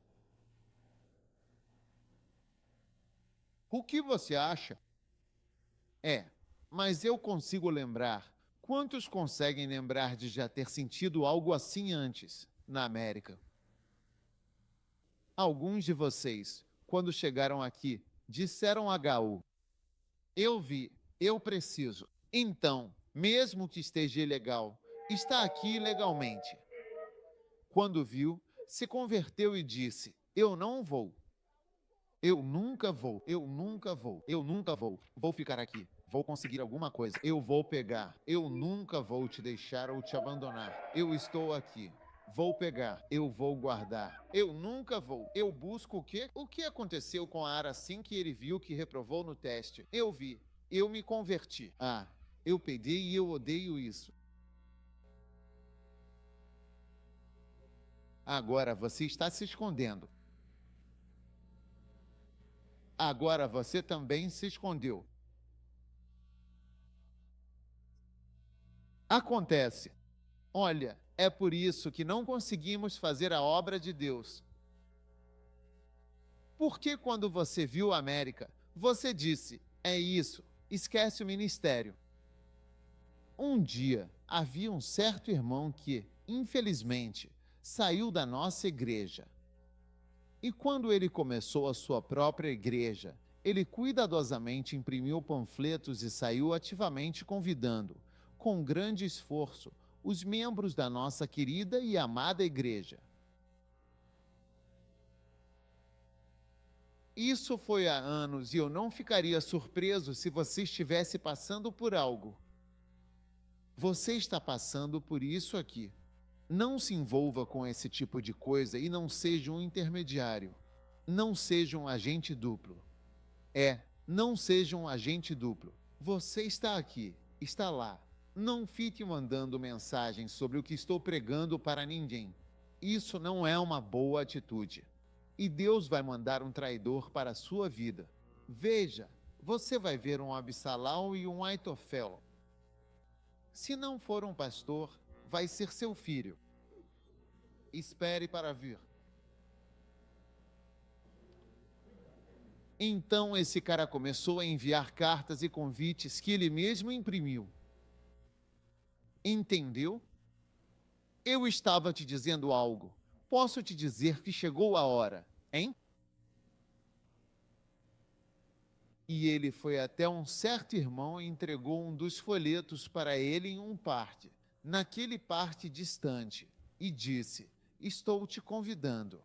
O que você acha? Mas eu consigo lembrar. Quantos conseguem lembrar de já ter sentido algo assim antes, na América? Alguns de vocês, quando chegaram aqui, disseram a Gaú: eu vi, eu preciso. Então, mesmo que esteja ilegal, está aqui ilegalmente. Quando viu, se converteu e disse: eu não vou. Eu nunca vou, eu nunca vou, eu nunca vou. Vou ficar aqui, vou conseguir alguma coisa, eu vou pegar. Eu nunca vou te deixar ou te abandonar. Eu estou aqui. Vou pegar, eu vou guardar. Eu nunca vou. Eu busco o quê? O que aconteceu com Ara assim que ele viu que reprovou no teste? Eu vi. Eu me converti. Eu peguei e eu odeio isso. Agora você está se escondendo. Agora você também se escondeu. Acontece. Olha, é por isso que não conseguimos fazer a obra de Deus. Por que quando você viu a América, você disse, é isso, esquece o ministério? Um dia, havia um certo irmão que, infelizmente, saiu da nossa igreja. E quando ele começou a sua própria igreja, ele cuidadosamente imprimiu panfletos e saiu ativamente convidando, com grande esforço, os membros da nossa querida e amada igreja. Isso foi há anos e eu não ficaria surpreso se você estivesse passando por algo. Você está passando por isso aqui. Não se envolva com esse tipo de coisa e não seja um intermediário. Não seja um agente duplo. Não seja um agente duplo. Você está aqui, está lá. Não fique mandando mensagens sobre o que estou pregando para ninguém. Isso não é uma boa atitude. E Deus vai mandar um traidor para a sua vida. Veja, você vai ver um Absalão e um Aitofel. Se não for um pastor, vai ser seu filho. Espere para vir. Então esse cara começou a enviar cartas e convites que ele mesmo imprimiu. Entendeu? Eu estava te dizendo algo. Posso te dizer que chegou a hora, hein? E ele foi até um certo irmão e entregou um dos folhetos para ele em um parte, naquele parte distante, e disse, estou te convidando.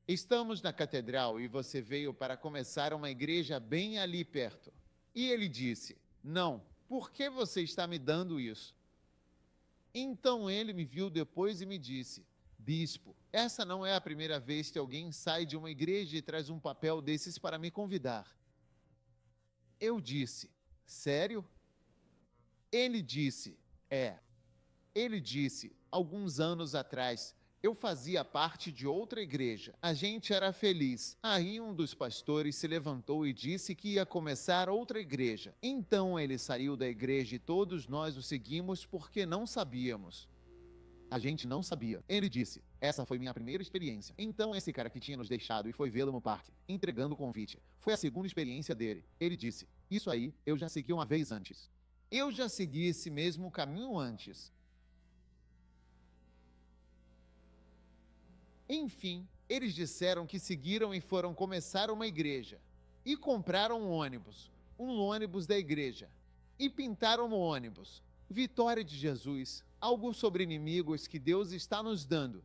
Estamos na catedral e você veio para começar uma igreja bem ali perto. E ele disse, não, por que você está me dando isso? Então ele me viu depois e me disse, bispo, essa não é a primeira vez que alguém sai de uma igreja e traz um papel desses para me convidar. Eu disse, Sério? Ele disse, Ele disse, alguns anos atrás, eu fazia parte de outra igreja. A gente era feliz. Aí um dos pastores se levantou e disse que ia começar outra igreja. Então ele saiu da igreja e todos nós o seguimos porque não sabíamos. A gente não sabia. Ele disse, essa foi minha primeira experiência. Então esse cara que tinha nos deixado e foi vê-lo no parque, entregando o convite, foi a segunda experiência dele. Ele disse, isso aí, eu já segui uma vez antes. Eu já segui esse mesmo caminho antes. Enfim, eles disseram que seguiram e foram começar uma igreja. E compraram um ônibus da igreja. E pintaram no ônibus. Vitória de Jesus, algo sobre inimigos que Deus está nos dando.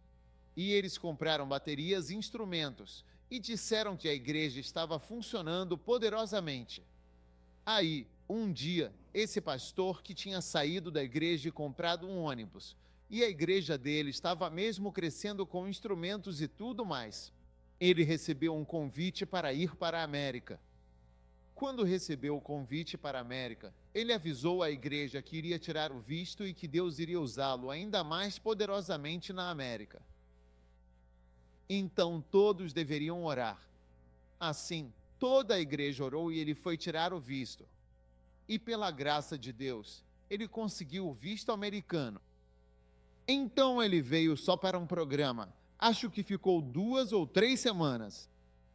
E eles compraram baterias e instrumentos. E disseram que a igreja estava funcionando poderosamente. Aí, um dia, esse pastor que tinha saído da igreja e comprado um ônibus, e a igreja dele estava mesmo crescendo com instrumentos e tudo mais. Ele recebeu um convite para ir para a América. Quando recebeu o convite para a América, ele avisou à igreja que iria tirar o visto e que Deus iria usá-lo ainda mais poderosamente na América. Então todos deveriam orar. Assim, toda a igreja orou e ele foi tirar o visto. E pela graça de Deus, ele conseguiu o visto americano. Então ele veio só para um programa. Acho que ficou 2 ou 3 semanas.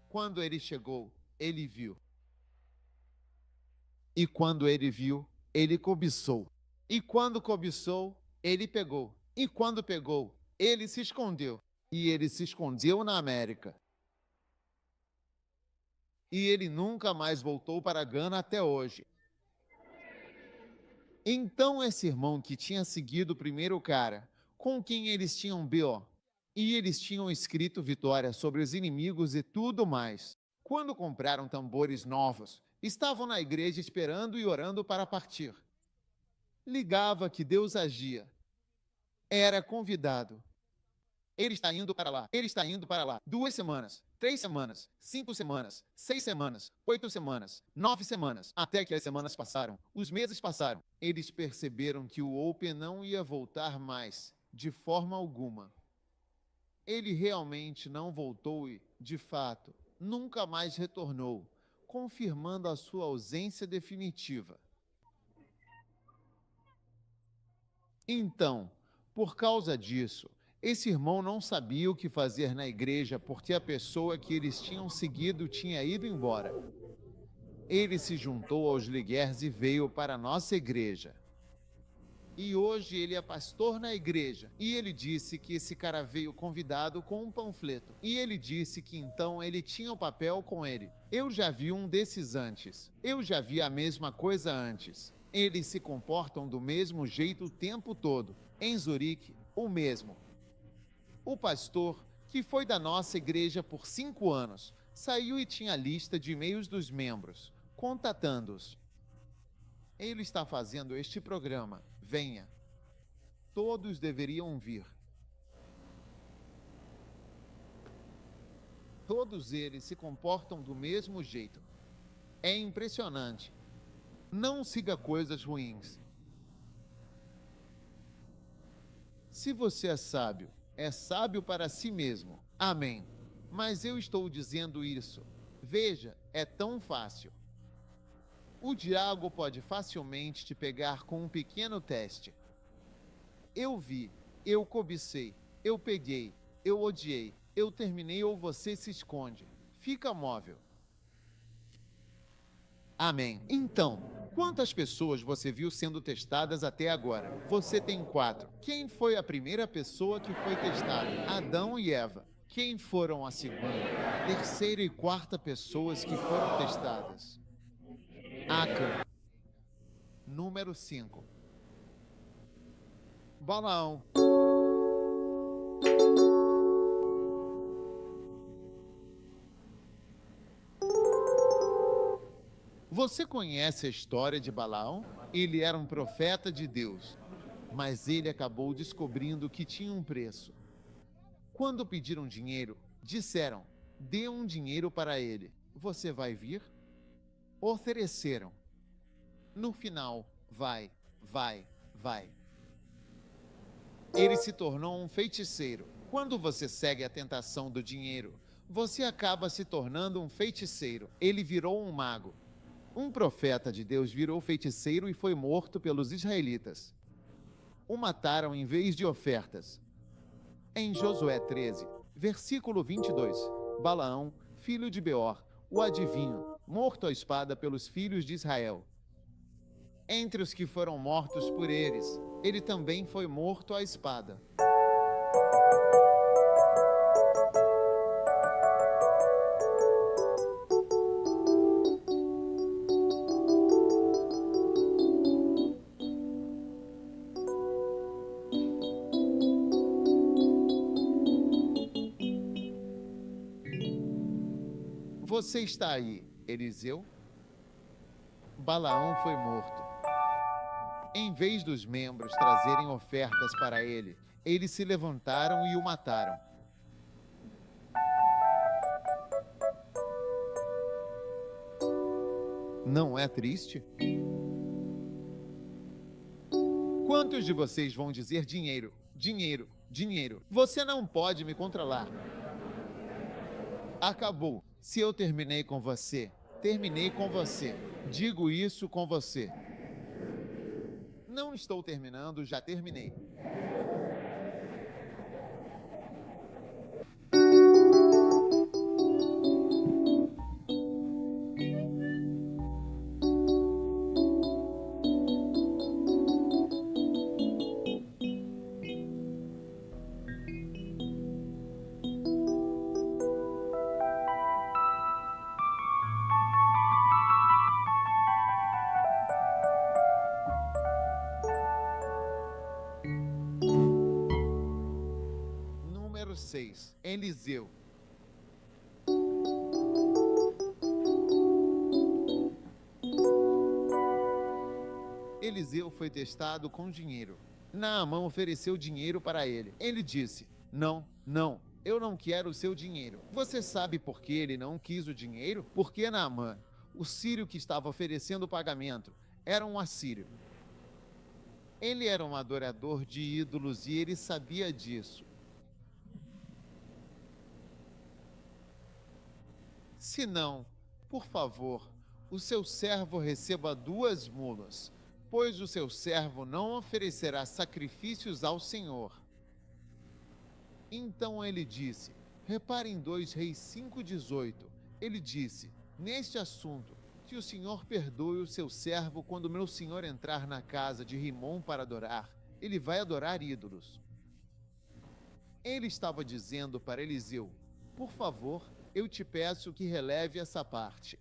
Quando ele chegou, ele viu. E quando ele viu, ele cobiçou. E quando cobiçou, ele pegou. E quando pegou, ele se escondeu. E ele se escondeu na América. E ele nunca mais voltou para Gana até hoje. Então esse irmão que tinha seguido o primeiro cara, com quem eles tinham B.O., e eles tinham escrito vitória sobre os inimigos e tudo mais. Quando compraram tambores novos, estavam na igreja esperando e orando para partir. Ligava que Deus agia. Era convidado. Ele está indo para lá, ele está indo para lá. 2 semanas, 3 semanas, 5 semanas, 6 semanas, 8 semanas, 9 semanas. Até que as semanas passaram, os meses passaram. Eles perceberam que o Open não ia voltar mais, de forma alguma. Ele realmente não voltou e, de fato, nunca mais retornou, confirmando a sua ausência definitiva. Então, por causa disso, esse irmão não sabia o que fazer na igreja porque a pessoa que eles tinham seguido tinha ido embora. Ele se juntou aos Liguers e veio para a nossa igreja. E hoje ele é pastor na igreja. E ele disse que esse cara veio convidado com um panfleto. E ele disse que então ele tinha o papel com ele. Eu já vi um desses antes. Eu já vi a mesma coisa antes. Eles se comportam do mesmo jeito o tempo todo. Em Zurique, o mesmo. O pastor, que foi da nossa igreja por 5 anos, saiu e tinha a lista de e-mails dos membros, contatando-os. Ele está fazendo este programa. Venha. Todos deveriam vir. Todos eles se comportam do mesmo jeito. É impressionante. Não siga coisas ruins. Se você é sábio para si mesmo. Amém. Mas eu estou dizendo isso. Veja, é tão fácil. O diabo pode facilmente te pegar com um pequeno teste. Eu vi, eu cobicei, eu peguei, eu odiei, eu terminei ou você se esconde. Fica móvel. Amém. Então, quantas pessoas você viu sendo testadas até agora? Você tem 4. Quem foi a primeira pessoa que foi testada? Adão e Eva. Quem foram a segunda, terceira e quarta pessoas que foram testadas? Acã. Número 5. Balaão. Você conhece a história de Balaão? Ele era um profeta de Deus, mas ele acabou descobrindo que tinha um preço. Quando pediram dinheiro, disseram, dê um dinheiro para ele. Você vai vir? Ofereceram. No final, vai. Ele se tornou um feiticeiro. Quando você segue a tentação do dinheiro, você acaba se tornando um feiticeiro. Ele virou um mago. Um profeta de Deus virou feiticeiro e foi morto pelos israelitas. O mataram em vez de ofertas. Em Josué 13, versículo 22, Balaão, filho de Beor, o adivinho, morto à espada pelos filhos de Israel. Entre os que foram mortos por eles, ele também foi morto à espada. Você está aí, Eliseu? Balaão foi morto. Em vez dos membros trazerem ofertas para ele, eles se levantaram e o mataram. Não é triste? Quantos de vocês vão dizer dinheiro, dinheiro, dinheiro? Você não pode me controlar. Acabou. Se eu terminei com você, terminei com você. Digo isso com você. Não estou terminando, já terminei. Número 6. Eliseu. Eliseu foi testado com dinheiro. Naamã ofereceu dinheiro para ele. Ele disse: Não, eu não quero o seu dinheiro. Você sabe por que ele não quis o dinheiro? Porque Naamã, o sírio que estava oferecendo o pagamento, era um assírio. Ele era um adorador de ídolos e ele sabia disso. Se não, por favor, o seu servo receba 2 mulas, pois o seu servo não oferecerá sacrifícios ao Senhor. Então ele disse, repare em 2 Reis 5,18. Ele disse, neste assunto, que o Senhor perdoe o seu servo quando meu senhor entrar na casa de Rimom para adorar, ele vai adorar ídolos. Ele estava dizendo para Eliseu, por favor, eu te peço que releve essa parte.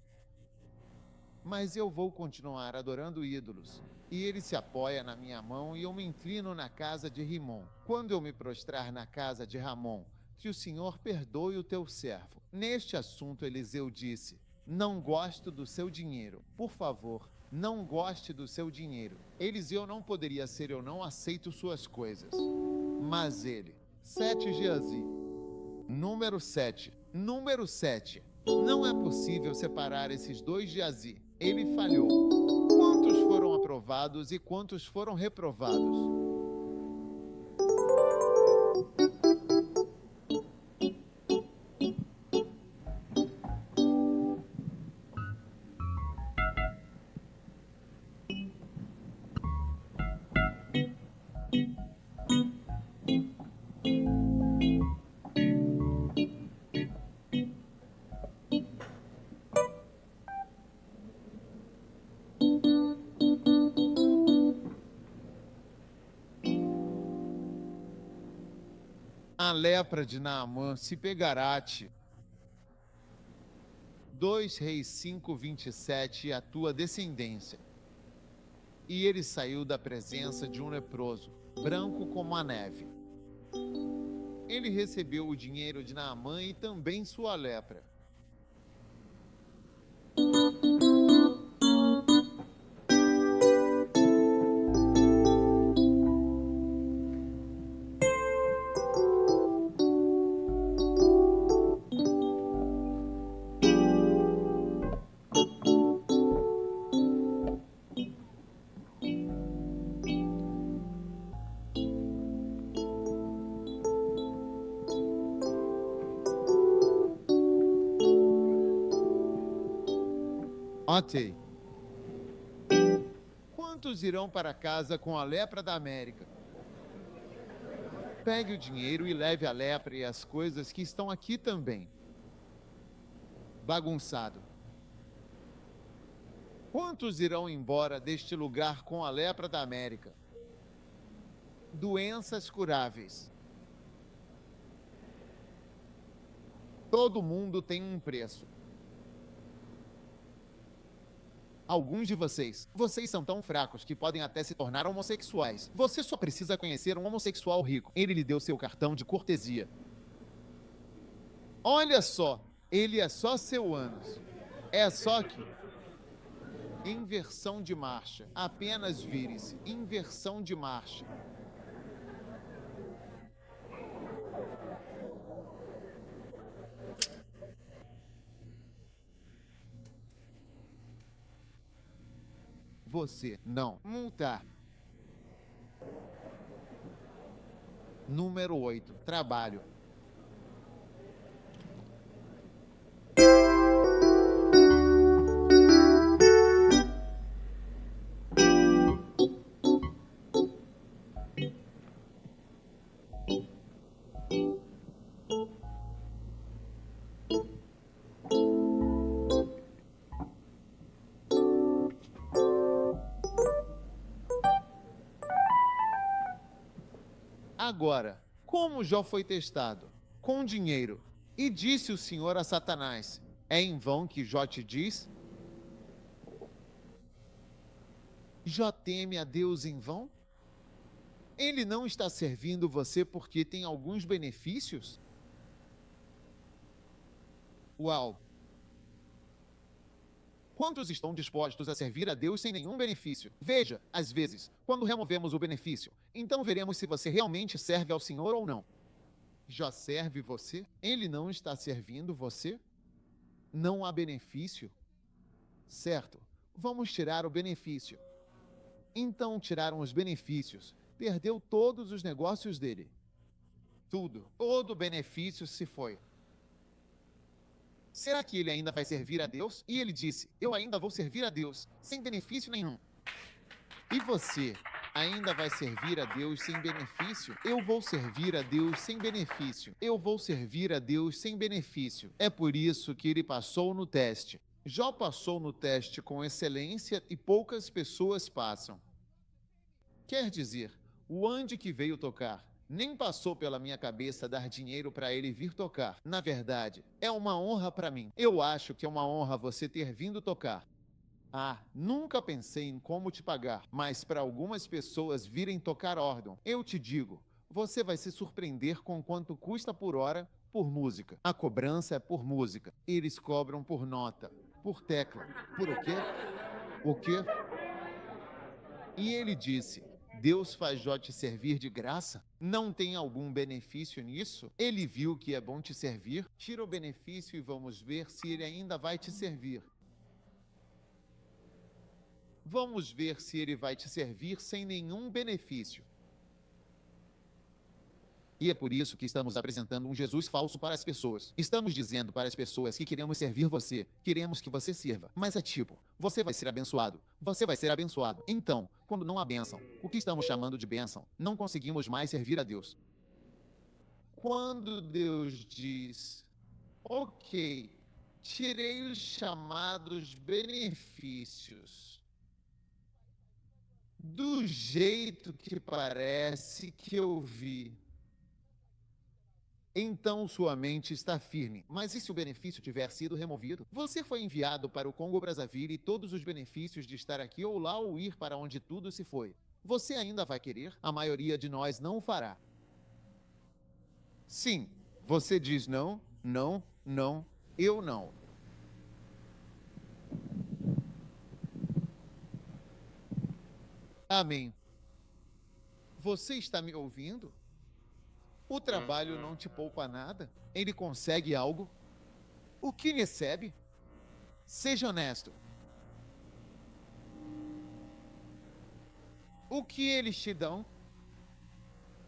Mas eu vou continuar adorando ídolos. E ele se apoia na minha mão e eu me inclino na casa de Rimom. Quando eu me prostrar na casa de Ramom, que o Senhor perdoe o teu servo. Neste assunto, Eliseu disse, não gosto do seu dinheiro. Por favor, não goste do seu dinheiro. Eliseu não poderia ser eu não aceito suas coisas. Mas ele, 7 Geazi. Número 7. Número 7. Não é possível separar esses 2 Geazi. Ele falhou. Quantos foram aprovados e quantos foram reprovados? A lepra de Naamã se pegará a ti. 2 Reis 5:27 a tua descendência. E ele saiu da presença de um leproso, branco como a neve. Ele recebeu o dinheiro de Naamã e também sua lepra. Ok. Quantos irão para casa com a lepra da América? Pegue o dinheiro e leve a lepra e as coisas que estão aqui também. Bagunçado. Quantos irão embora deste lugar com a lepra da América? Doenças curáveis. Todo mundo tem um preço. Alguns de vocês são tão fracos que podem até se tornar homossexuais. Você só precisa conhecer um homossexual rico. Ele lhe deu seu cartão de cortesia. Olha só, ele é só seu ânus. É só que... Inversão de marcha. Apenas vire-se. Inversão de marcha. Você não multar. Número 8. Trabalho. Agora, como Jó foi testado? Com dinheiro. E disse o Senhor a Satanás: é em vão que Jó te diz? Jó teme a Deus em vão? Ele não está servindo você porque tem alguns benefícios? Uau! Quantos estão dispostos a servir a Deus sem nenhum benefício? Veja, às vezes, quando removemos o benefício, então veremos se você realmente serve ao Senhor ou não. Jó serve você? Ele não está servindo você? Não há benefício? Certo, vamos tirar o benefício. Então tiraram os benefícios. Perdeu todos os negócios dele. Tudo, todo o benefício se foi. Será que ele ainda vai servir a Deus? E ele disse: eu ainda vou servir a Deus, sem benefício nenhum. E você ainda vai servir a Deus sem benefício? Eu vou servir a Deus sem benefício. Eu vou servir a Deus sem benefício. É por isso que ele passou no teste. Jó passou no teste com excelência e poucas pessoas passam. Quer dizer, o Andy que veio tocar, nem passou pela minha cabeça dar dinheiro para ele vir tocar. Na verdade, é uma honra para mim. Eu acho que é uma honra você ter vindo tocar. Ah, nunca pensei em como te pagar, mas para algumas pessoas virem tocar órgão, eu te digo, você vai se surpreender com quanto custa por hora por música. A cobrança é por música. Eles cobram por nota, por tecla. Por o quê? O quê? E ele disse: Deus faz Jó te servir de graça? Não tem algum benefício nisso? Ele viu que é bom te servir? Tira o benefício e vamos ver se ele ainda vai te servir. Vamos ver se ele vai te servir sem nenhum benefício. E é por isso que estamos apresentando um Jesus falso para as pessoas. Estamos dizendo para as pessoas que queremos servir você, queremos que você sirva. Mas é tipo, você vai ser abençoado, você vai ser abençoado. Então, quando não há bênção, o que estamos chamando de bênção, não conseguimos mais servir a Deus. Quando Deus diz: ok, tirei os chamados benefícios, do jeito que parece que eu vi, então sua mente está firme. Mas e se o benefício tiver sido removido? Você foi enviado para o Congo Brazzaville e todos os benefícios de estar aqui ou lá ou ir para onde tudo se foi. Você ainda vai querer? A maioria de nós não o fará. Sim, você diz não, não, não, eu não. Amém. Você está me ouvindo? O trabalho não te poupa nada? Ele consegue algo? O que recebe? Seja honesto. O que eles te dão?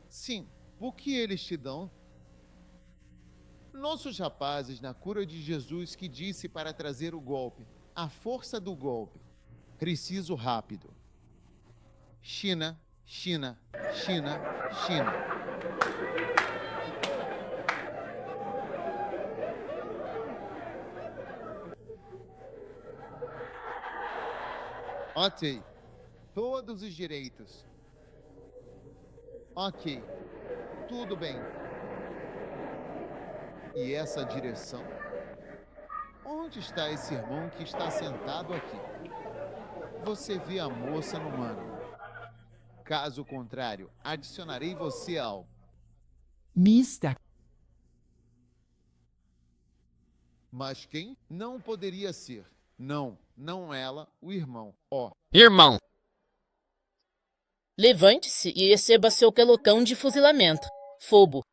Sim, o que eles te dão? Nossos rapazes na cura de Jesus que disse para trazer o golpe. A força do golpe. Preciso rápido. China, China, China, China. Ok. Todos os direitos. Ok. Tudo bem. E essa direção? Onde está esse irmão que está sentado aqui? Você vê a moça no mano. Caso contrário, adicionarei você ao... Mister. Mas quem? Não poderia ser. Não, não ela, o irmão. Ó. Irmão, Levante-se e receba seu pelotão de fuzilamento. Fobo.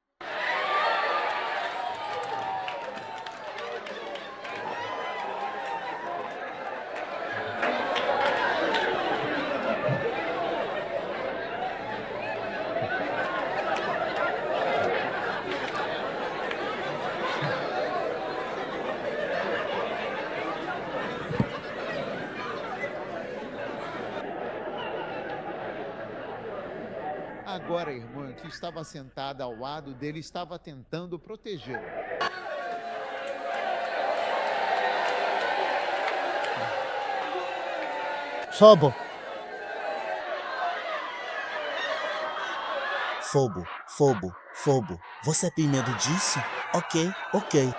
Agora a irmã que estava sentada ao lado dele estava tentando protegê-lo. Fobo. Fobo, Fobo, Fobo. Você tem medo disso? Ok, ok.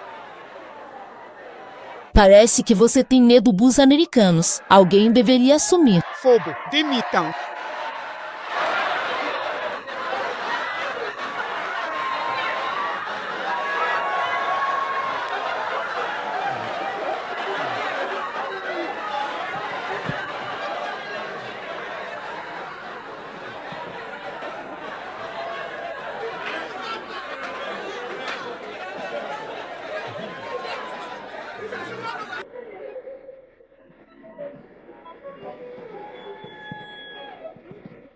Parece que você tem medo dos americanos. Alguém deveria assumir. Fobo, demitam.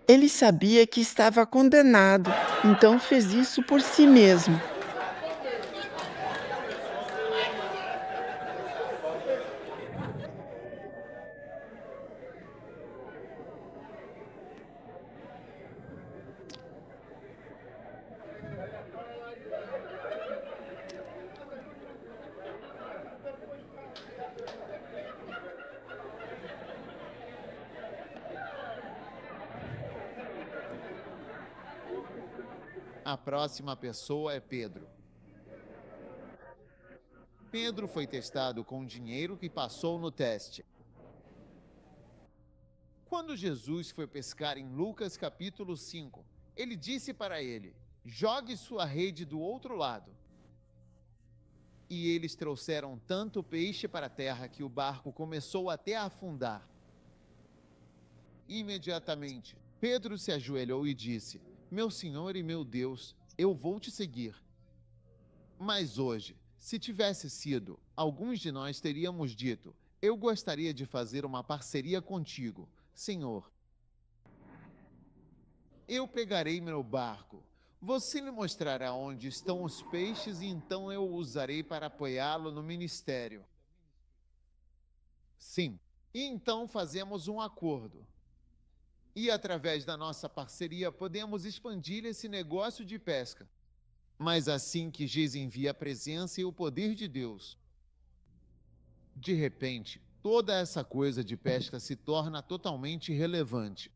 Ele sabia que estava condenado, então fez isso por si mesmo. A próxima pessoa é Pedro. Pedro foi testado com dinheiro que passou no teste. Quando Jesus foi pescar em Lucas capítulo 5, ele disse para ele: jogue sua rede do outro lado. E eles trouxeram tanto peixe para a terra que o barco começou até a afundar. Imediatamente, Pedro se ajoelhou e disse: meu Senhor e meu Deus, eu vou te seguir. Mas hoje, se tivesse sido, alguns de nós teríamos dito: eu gostaria de fazer uma parceria contigo, Senhor. Eu pegarei meu barco. Você me mostrará onde estão os peixes e então eu o usarei para apoiá-lo no ministério. Sim. E então fazemos um acordo. E através da nossa parceria podemos expandir esse negócio de pesca. Mas assim que Giz envia a presença e o poder de Deus, de repente, toda essa coisa de pesca se torna totalmente irrelevante.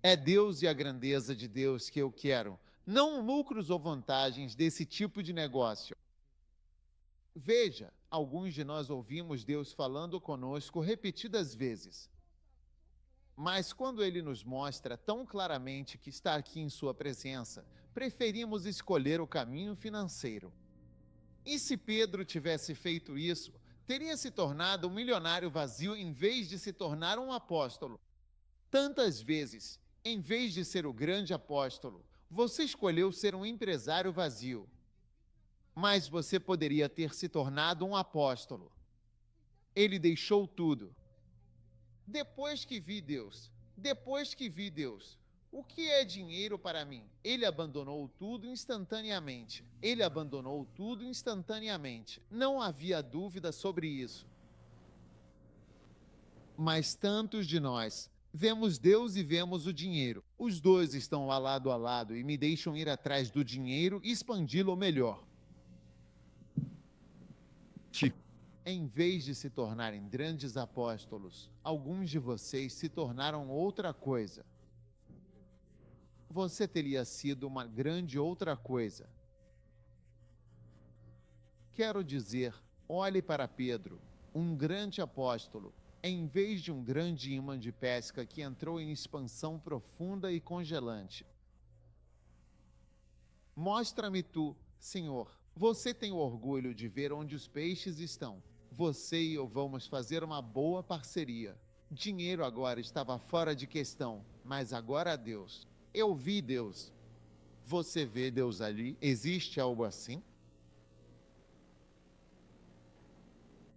É Deus e a grandeza de Deus que eu quero, não lucros ou vantagens desse tipo de negócio. Veja, alguns de nós ouvimos Deus falando conosco repetidas vezes. Mas quando Ele nos mostra tão claramente que está aqui em sua presença, preferimos escolher o caminho financeiro. E se Pedro tivesse feito isso, teria se tornado um milionário vazio em vez de se tornar um apóstolo. Tantas vezes, em vez de ser o grande apóstolo, você escolheu ser um empresário vazio. Mas você poderia ter se tornado um apóstolo. Ele deixou tudo. Depois que vi Deus, o que é dinheiro para mim? Ele abandonou tudo instantaneamente. Não havia dúvida sobre isso. Mas tantos de nós vemos Deus e vemos o dinheiro. Os dois estão a lado e me deixam ir atrás do dinheiro e expandi-lo melhor. Em vez de se tornarem grandes apóstolos, alguns de vocês se tornaram outra coisa. Você teria sido uma grande outra coisa. Quero dizer, olhe para Pedro, um grande apóstolo, em vez de um grande imã de pesca que entrou em expansão profunda e congelante. Mostra-me tu, Senhor. Você tem o orgulho de ver onde os peixes estão. Você e eu vamos fazer uma boa parceria. Dinheiro agora estava fora de questão, mas agora Deus. Eu vi Deus. Você vê Deus ali? Existe algo assim?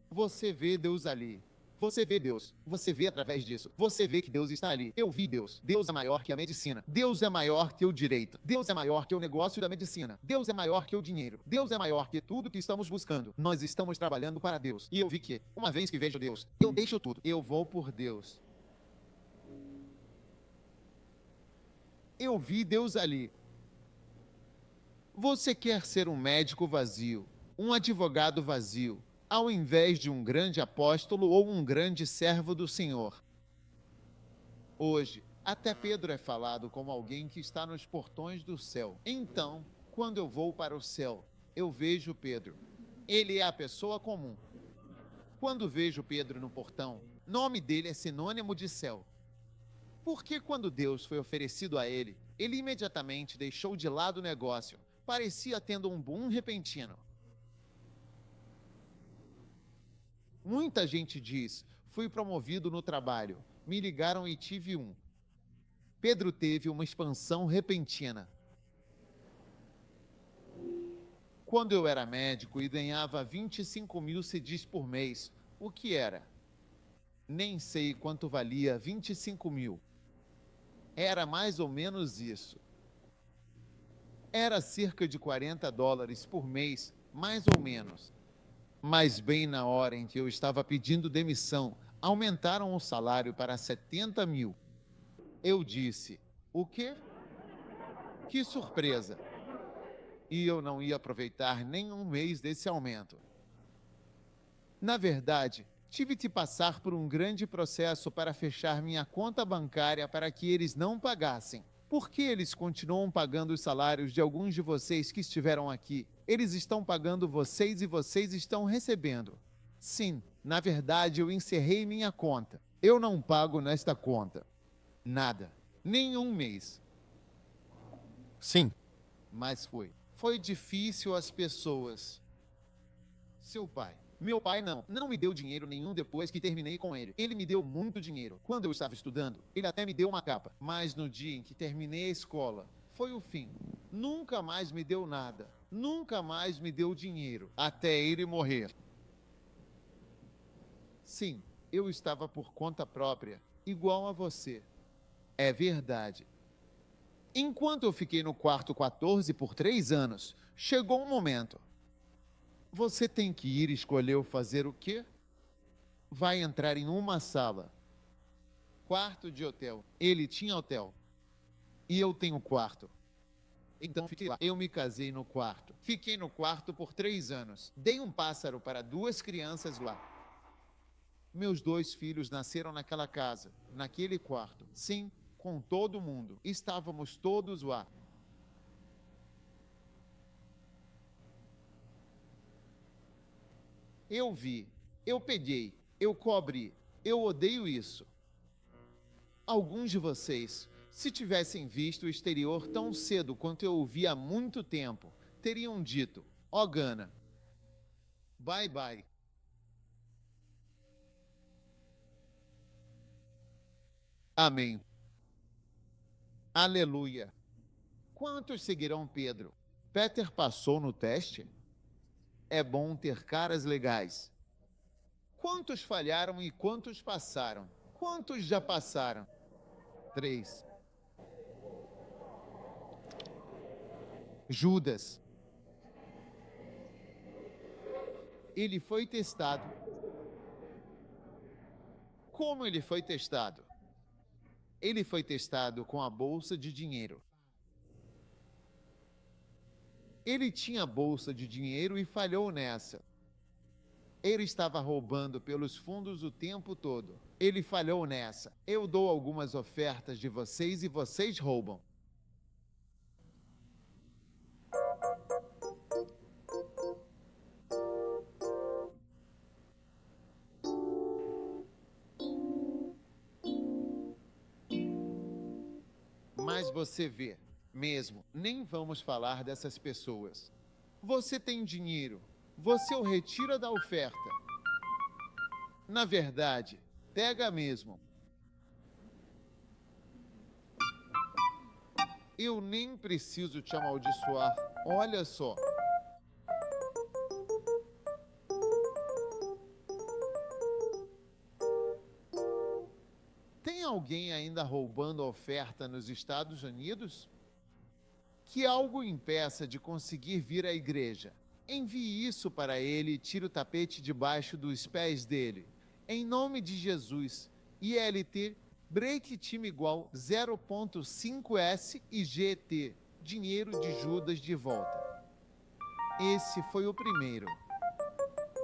Você vê Deus ali. Você vê Deus. Você vê através disso. Você vê que Deus está ali. Eu vi Deus. Deus é maior que a medicina. Deus é maior que o direito. Deus é maior que o negócio da medicina. Deus é maior que o dinheiro. Deus é maior que tudo que estamos buscando. Nós estamos trabalhando para Deus. E eu vi que, uma vez que vejo Deus, eu deixo tudo. Eu vou por Deus. Eu vi Deus ali. Você quer ser um médico vazio, um advogado vazio, ao invés de um grande apóstolo ou um grande servo do Senhor. Hoje, até Pedro é falado como alguém que está nos portões do céu. Então, quando eu vou para o céu, eu vejo Pedro. Ele é a pessoa comum. Quando vejo Pedro no portão, nome dele é sinônimo de céu. Porque quando Deus foi oferecido a ele, ele imediatamente deixou de lado o negócio. Parecia tendo um boom repentino. Muita gente diz, fui promovido no trabalho, me ligaram e tive um. Pedro teve uma expansão repentina. Quando eu era médico e ganhava 25 mil cedis por mês, o que era? Nem sei quanto valia 25 mil. Era mais ou menos isso. Era cerca de $40 por mês, mais ou menos. Mas bem na hora em que eu estava pedindo demissão, aumentaram o salário para 70 mil. Eu disse, o quê? Que surpresa! E eu não ia aproveitar nem um mês desse aumento. Na verdade, tive que passar por um grande processo para fechar minha conta bancária para que eles não pagassem. Por que eles continuam pagando os salários de alguns de vocês que estiveram aqui? Eles estão pagando vocês e vocês estão recebendo. Sim, na verdade eu encerrei minha conta. Eu não pago nesta conta. Nada. Nem um mês. Sim. Mas foi. Foi difícil às pessoas. Seu pai. Meu pai não me deu dinheiro nenhum depois que terminei com ele. Ele me deu muito dinheiro. Quando eu estava estudando, ele até me deu uma capa. Mas no dia em que terminei a escola, foi o fim. Nunca mais me deu nada. Nunca mais me deu dinheiro. Até ele morrer. Sim, eu estava por conta própria, igual a você. É verdade. Enquanto eu fiquei no quarto 14 por 3 anos, chegou um momento. Você tem que ir escolher fazer o quê? Vai entrar em uma sala. Quarto de hotel. Ele tinha hotel. E eu tenho quarto. Então fiquei lá. Eu me casei no quarto. Fiquei no quarto por 3 anos. Dei um pássaro para 2 crianças lá. Meus 2 filhos nasceram naquela casa, naquele quarto. Sim, com todo mundo. Estávamos todos lá. Eu vi, eu peguei, eu cobri, eu odeio isso. Alguns de vocês, se tivessem visto o exterior tão cedo quanto eu o vi há muito tempo, teriam dito, ó Gana, bye bye. Amém. Aleluia. Quantos seguirão Pedro? Peter passou no teste? É bom ter caras legais. Quantos falharam e quantos passaram? Quantos já passaram? 3. Judas. Ele foi testado. Como ele foi testado? Ele foi testado com a bolsa de dinheiro. Ele tinha bolsa de dinheiro e falhou nessa. Ele estava roubando pelos fundos o tempo todo. Ele falhou nessa. Eu dou algumas ofertas de vocês e vocês roubam. Mas você vê, mesmo, nem vamos falar dessas pessoas. Você tem dinheiro, você o retira da oferta. Na verdade, pega mesmo. Eu nem preciso te amaldiçoar, olha só. Tem alguém ainda roubando a oferta nos Estados Unidos? Que algo impeça de conseguir vir à igreja. Envie isso para ele e tire o tapete debaixo dos pés dele. Em nome de Jesus, ILT, break time igual 0.5S e GT, dinheiro de Judas de volta. Esse foi o primeiro.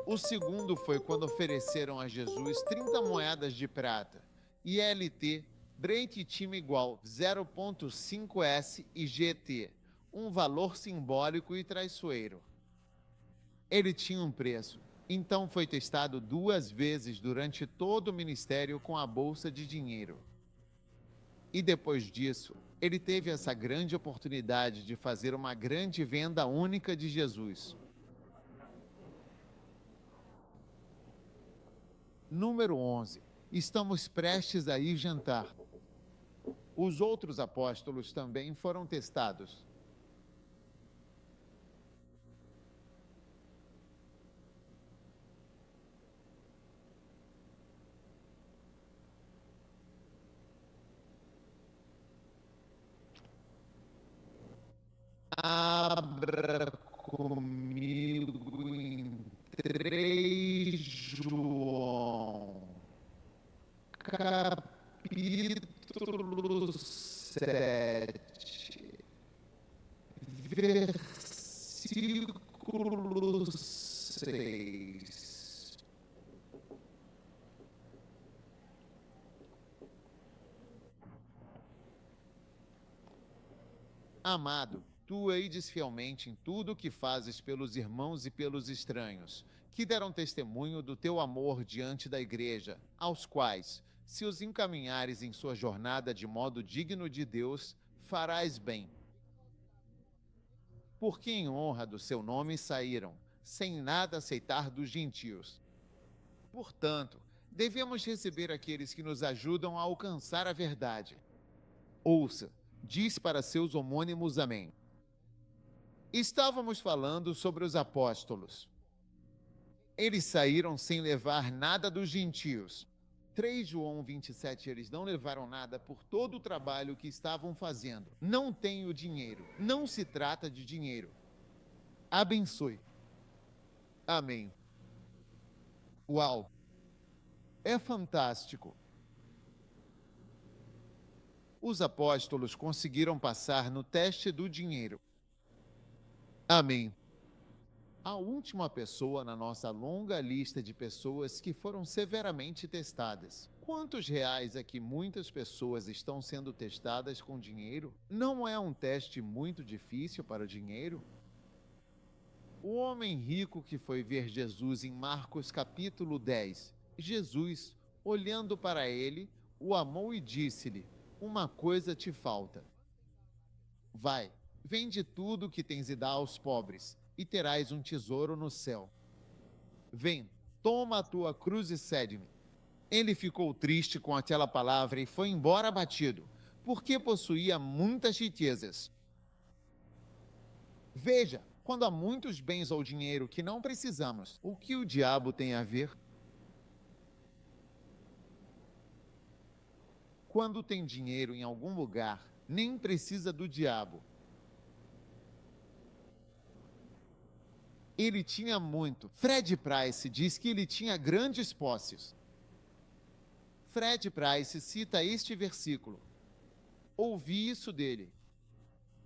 O segundo foi quando ofereceram a Jesus 30 moedas de prata. ILT, break time igual 0.5S e GT, um valor simbólico e traiçoeiro. Ele tinha um preço, então foi testado 2 vezes durante todo o ministério com a bolsa de dinheiro. E depois disso, ele teve essa grande oportunidade de fazer uma grande venda única de Jesus. Número 11. Estamos prestes a ir jantar. Os outros apóstolos também foram testados. Abra comigo em 3 João, capítulo 7, versículo 6. Amado, tu eides fielmente em tudo o que fazes pelos irmãos e pelos estranhos, que deram testemunho do teu amor diante da igreja, aos quais, se os encaminhares em sua jornada de modo digno de Deus, farás bem. Porque em honra do seu nome saíram, sem nada aceitar dos gentios. Portanto, devemos receber aqueles que nos ajudam a alcançar a verdade. Ouça, diz para seus homônimos amém. Estávamos falando sobre os apóstolos. Eles saíram sem levar nada dos gentios. 3 João 27, eles não levaram nada por todo o trabalho que estavam fazendo. Não tem o dinheiro. Não se trata de dinheiro. Abençoe. Amém. Uau! É fantástico. Os apóstolos conseguiram passar no teste do dinheiro. Amém. A última pessoa na nossa longa lista de pessoas que foram severamente testadas. Quantos reais é que muitas pessoas estão sendo testadas com dinheiro? Não é um teste muito difícil para o dinheiro? O homem rico que foi ver Jesus em Marcos capítulo 10, Jesus, olhando para ele, o amou e disse-lhe: uma coisa te falta. Vai, vende tudo o que tens e dá aos pobres, e terás um tesouro no céu. Vem, toma a tua cruz e segue-me. Ele ficou triste com aquela palavra e foi embora abatido, porque possuía muitas riquezas. Veja, quando há muitos bens ou dinheiro que não precisamos, o que o diabo tem a ver? Quando tem dinheiro em algum lugar, nem precisa do diabo. Ele tinha muito. Fred Price diz que ele tinha grandes posses. Fred Price cita este versículo. Ouvi isso dele.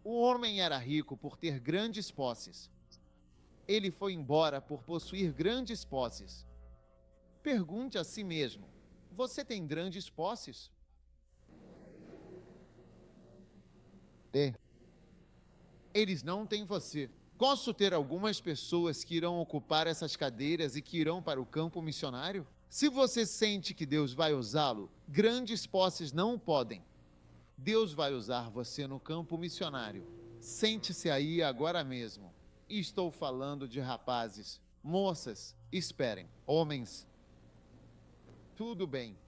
O homem era rico por ter grandes posses. Ele foi embora por possuir grandes posses. Pergunte a si mesmo: você tem grandes posses? Eles não têm você. Posso ter algumas pessoas que irão ocupar essas cadeiras e que irão para o campo missionário? Se você sente que Deus vai usá-lo, grandes posses não podem. Deus vai usar você no campo missionário. Sente-se aí agora mesmo. Estou falando de rapazes. Moças, esperem. Homens, tudo bem.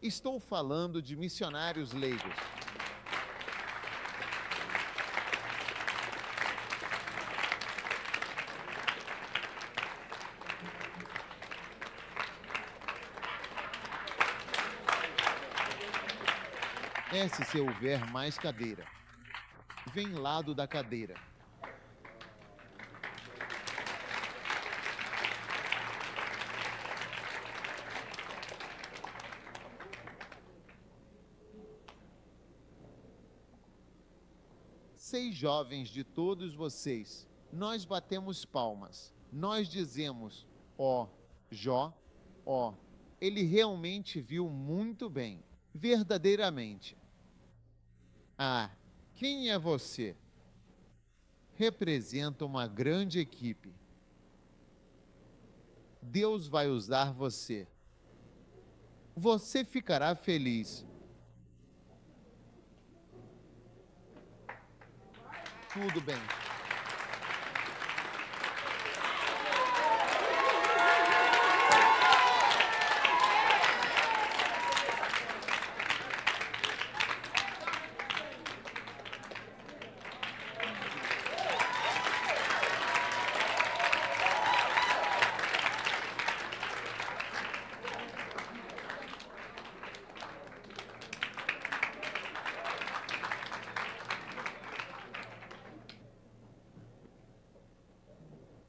Estou falando de missionários leigos. Se houver mais cadeira, vem lado da cadeira. Seis jovens de todos vocês, nós batemos palmas. Nós dizemos: ó, Jó, ó, ele realmente viu muito bem, verdadeiramente. Ah, quem é você? Representa uma grande equipe. Deus vai usar você. Você ficará feliz. Tudo bem.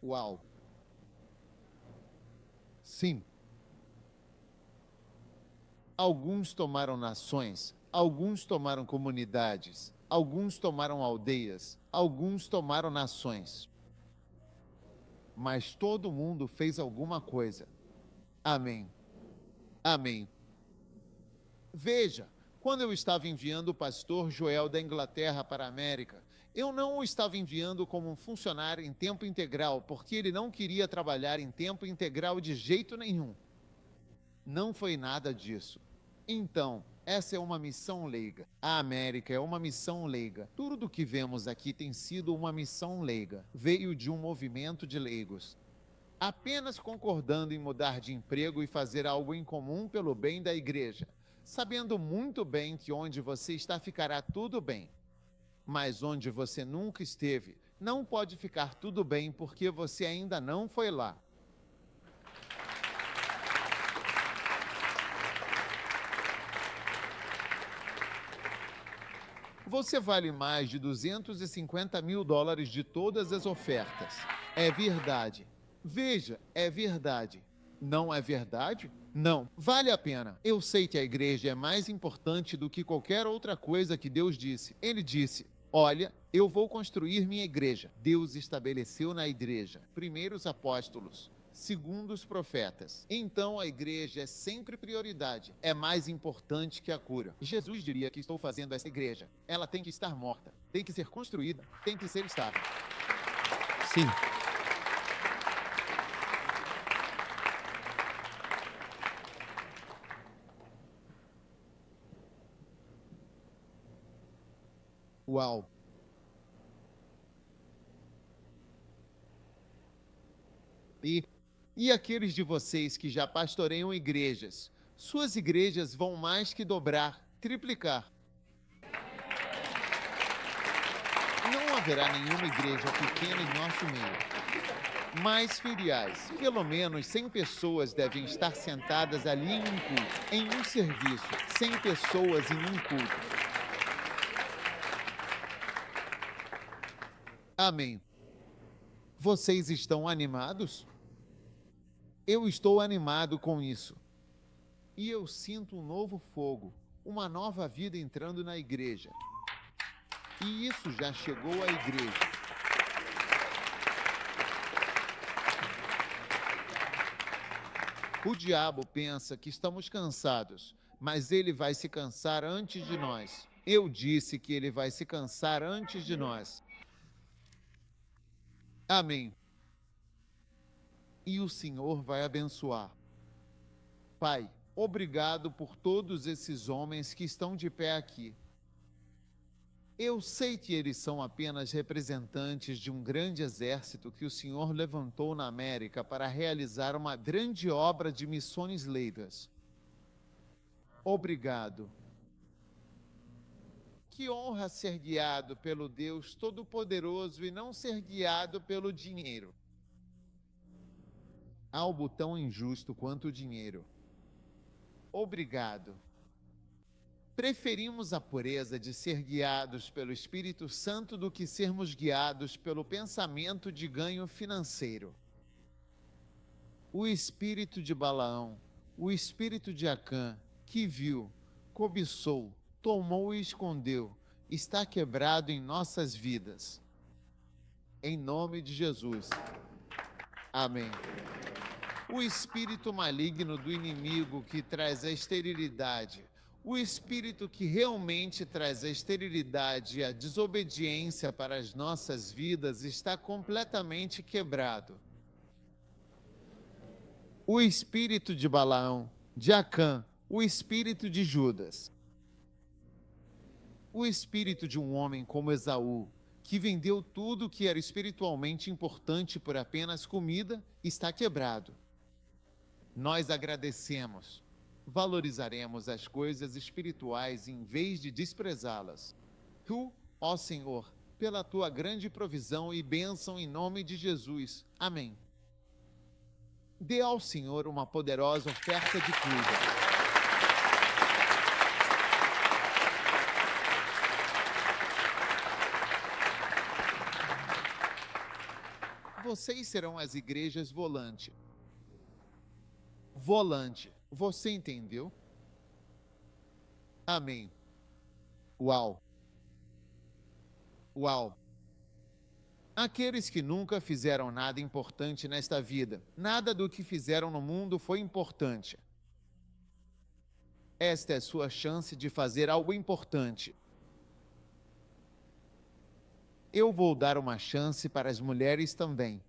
Uau! Sim. Alguns tomaram nações, alguns tomaram comunidades, alguns tomaram aldeias, alguns tomaram nações. Mas todo mundo fez alguma coisa. Amém. Amém. Veja, quando eu estava enviando o pastor Joel da Inglaterra para a América, eu não o estava enviando como um funcionário em tempo integral, porque ele não queria trabalhar em tempo integral de jeito nenhum. Não foi nada disso. Então, essa é uma missão leiga. A América é uma missão leiga. Tudo que vemos aqui tem sido uma missão leiga. Veio de um movimento de leigos. Apenas concordando em mudar de emprego e fazer algo em comum pelo bem da igreja, sabendo muito bem que onde você está ficará tudo bem. Mas onde você nunca esteve, não pode ficar tudo bem porque você ainda não foi lá. Você vale mais de $250 mil de todas as ofertas. É verdade. Veja, é verdade. Não é verdade? Não. Vale a pena. Eu sei que a igreja é mais importante do que qualquer outra coisa que Deus disse. Ele disse: olha, eu vou construir minha igreja. Deus estabeleceu na igreja, primeiro os apóstolos, segundo os profetas. Então a igreja é sempre prioridade. É mais importante que a cura. Jesus diria que estou fazendo essa igreja. Ela tem que estar morta, tem que ser construída, tem que ser estável. Sim. Uau! E aqueles de vocês que já pastoreiam igrejas, suas igrejas vão mais que dobrar, triplicar. Não haverá nenhuma igreja pequena em nosso meio. Mais filiais, pelo menos 100 pessoas devem estar sentadas ali em um culto, em um serviço, 100 pessoas em um culto. Amém. Vocês estão animados? Eu estou animado com isso. E eu sinto um novo fogo, uma nova vida entrando na igreja. E isso já chegou à igreja. O diabo pensa que estamos cansados, mas ele vai se cansar antes de nós. Eu disse que ele vai se cansar antes de nós. Amém. E o Senhor vai abençoar. Pai, obrigado por todos esses homens que estão de pé aqui. Eu sei que eles são apenas representantes de um grande exército que o Senhor levantou na América para realizar uma grande obra de missões leigas. Obrigado. Que honra ser guiado pelo Deus Todo-Poderoso e não ser guiado pelo dinheiro. Algo tão injusto quanto o dinheiro. Obrigado. Preferimos a pureza de ser guiados pelo Espírito Santo do que sermos guiados pelo pensamento de ganho financeiro. O espírito de Balaão, o espírito de Acã, que viu, cobiçou, tomou e escondeu, está quebrado em nossas vidas. Em nome de Jesus. Amém. O espírito maligno do inimigo que traz a esterilidade, o espírito que realmente traz a esterilidade e a desobediência para as nossas vidas está completamente quebrado. O espírito de Balaão, de Acã, o espírito de Judas. O espírito de um homem como Esaú, que vendeu tudo que era espiritualmente importante por apenas comida, está quebrado. Nós agradecemos. Valorizaremos as coisas espirituais em vez de desprezá-las. Tu, ó Senhor, pela tua grande provisão e bênção em nome de Jesus. Amém. Dê ao Senhor uma poderosa oferta de cuida. Vocês serão as igrejas volante. Volante. Você entendeu? Amém. Uau. Uau. Aqueles que nunca fizeram nada importante nesta vida, nada do que fizeram no mundo foi importante. Esta é a sua chance de fazer algo importante. Eu vou dar uma chance para as mulheres também.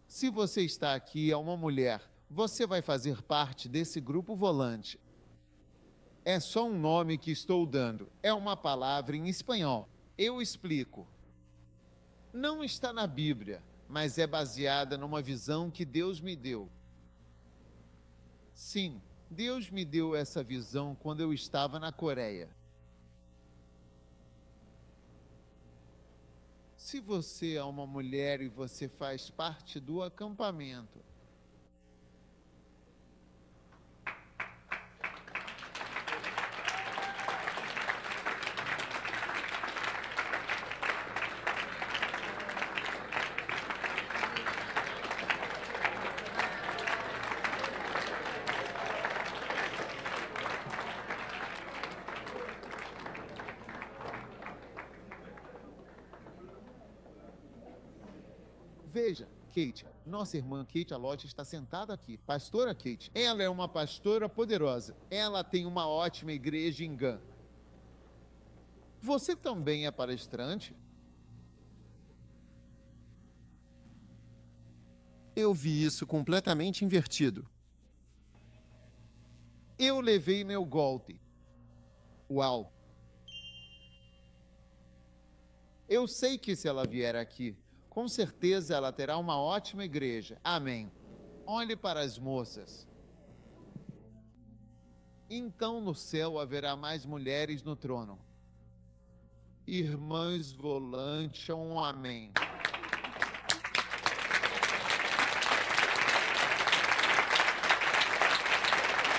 Se você está aqui e é uma mulher, você vai fazer parte desse grupo volante. É só um nome que estou dando. É uma palavra em espanhol. Eu explico. Não está na Bíblia, mas é baseada numa visão que Deus me deu. Sim, Deus me deu essa visão quando eu estava na Coreia. Se você é uma mulher e você faz parte do acampamento, veja, Kate, nossa irmã Kate Alote está sentada aqui. Pastora Kate. Ela é uma pastora poderosa. Ela tem uma ótima igreja em Gan. Você também é palestrante? Eu vi isso completamente invertido. Eu levei meu golpe. Uau. Eu sei que se ela vier aqui, com certeza ela terá uma ótima igreja. Amém. Olhe para as moças. Então no céu haverá mais mulheres no trono. Irmãs volante, um amém.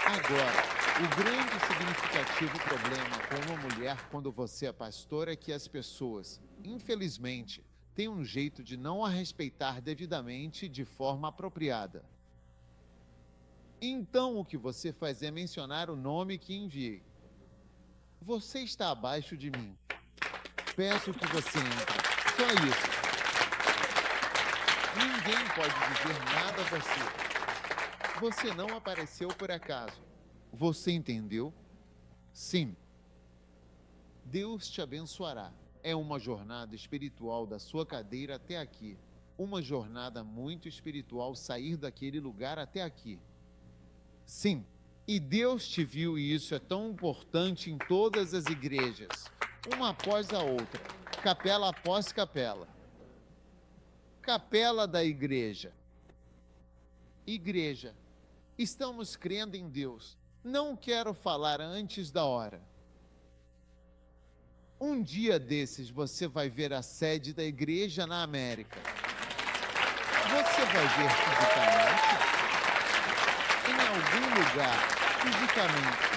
Agora, o grande e significativo problema com uma mulher quando você é pastor é que as pessoas, infelizmente, têm um jeito de não a respeitar devidamente de forma apropriada. Então o que você faz é mencionar o nome que enviei. Você está abaixo de mim. Peço que você entre. Só isso. Ninguém pode dizer nada a você. Você não apareceu por acaso. Você entendeu? Sim. Deus te abençoará. É uma jornada espiritual da sua cadeira até aqui. Uma jornada muito espiritual sair daquele lugar até aqui. Sim. E Deus te viu, e isso é tão importante em todas as igrejas, uma após a outra, capela após capela. Capela da igreja. Igreja. Estamos crendo em Deus. Não quero falar antes da hora. Um dia desses você vai ver a sede da igreja na América. Você vai ver fisicamente? Em algum lugar, fisicamente.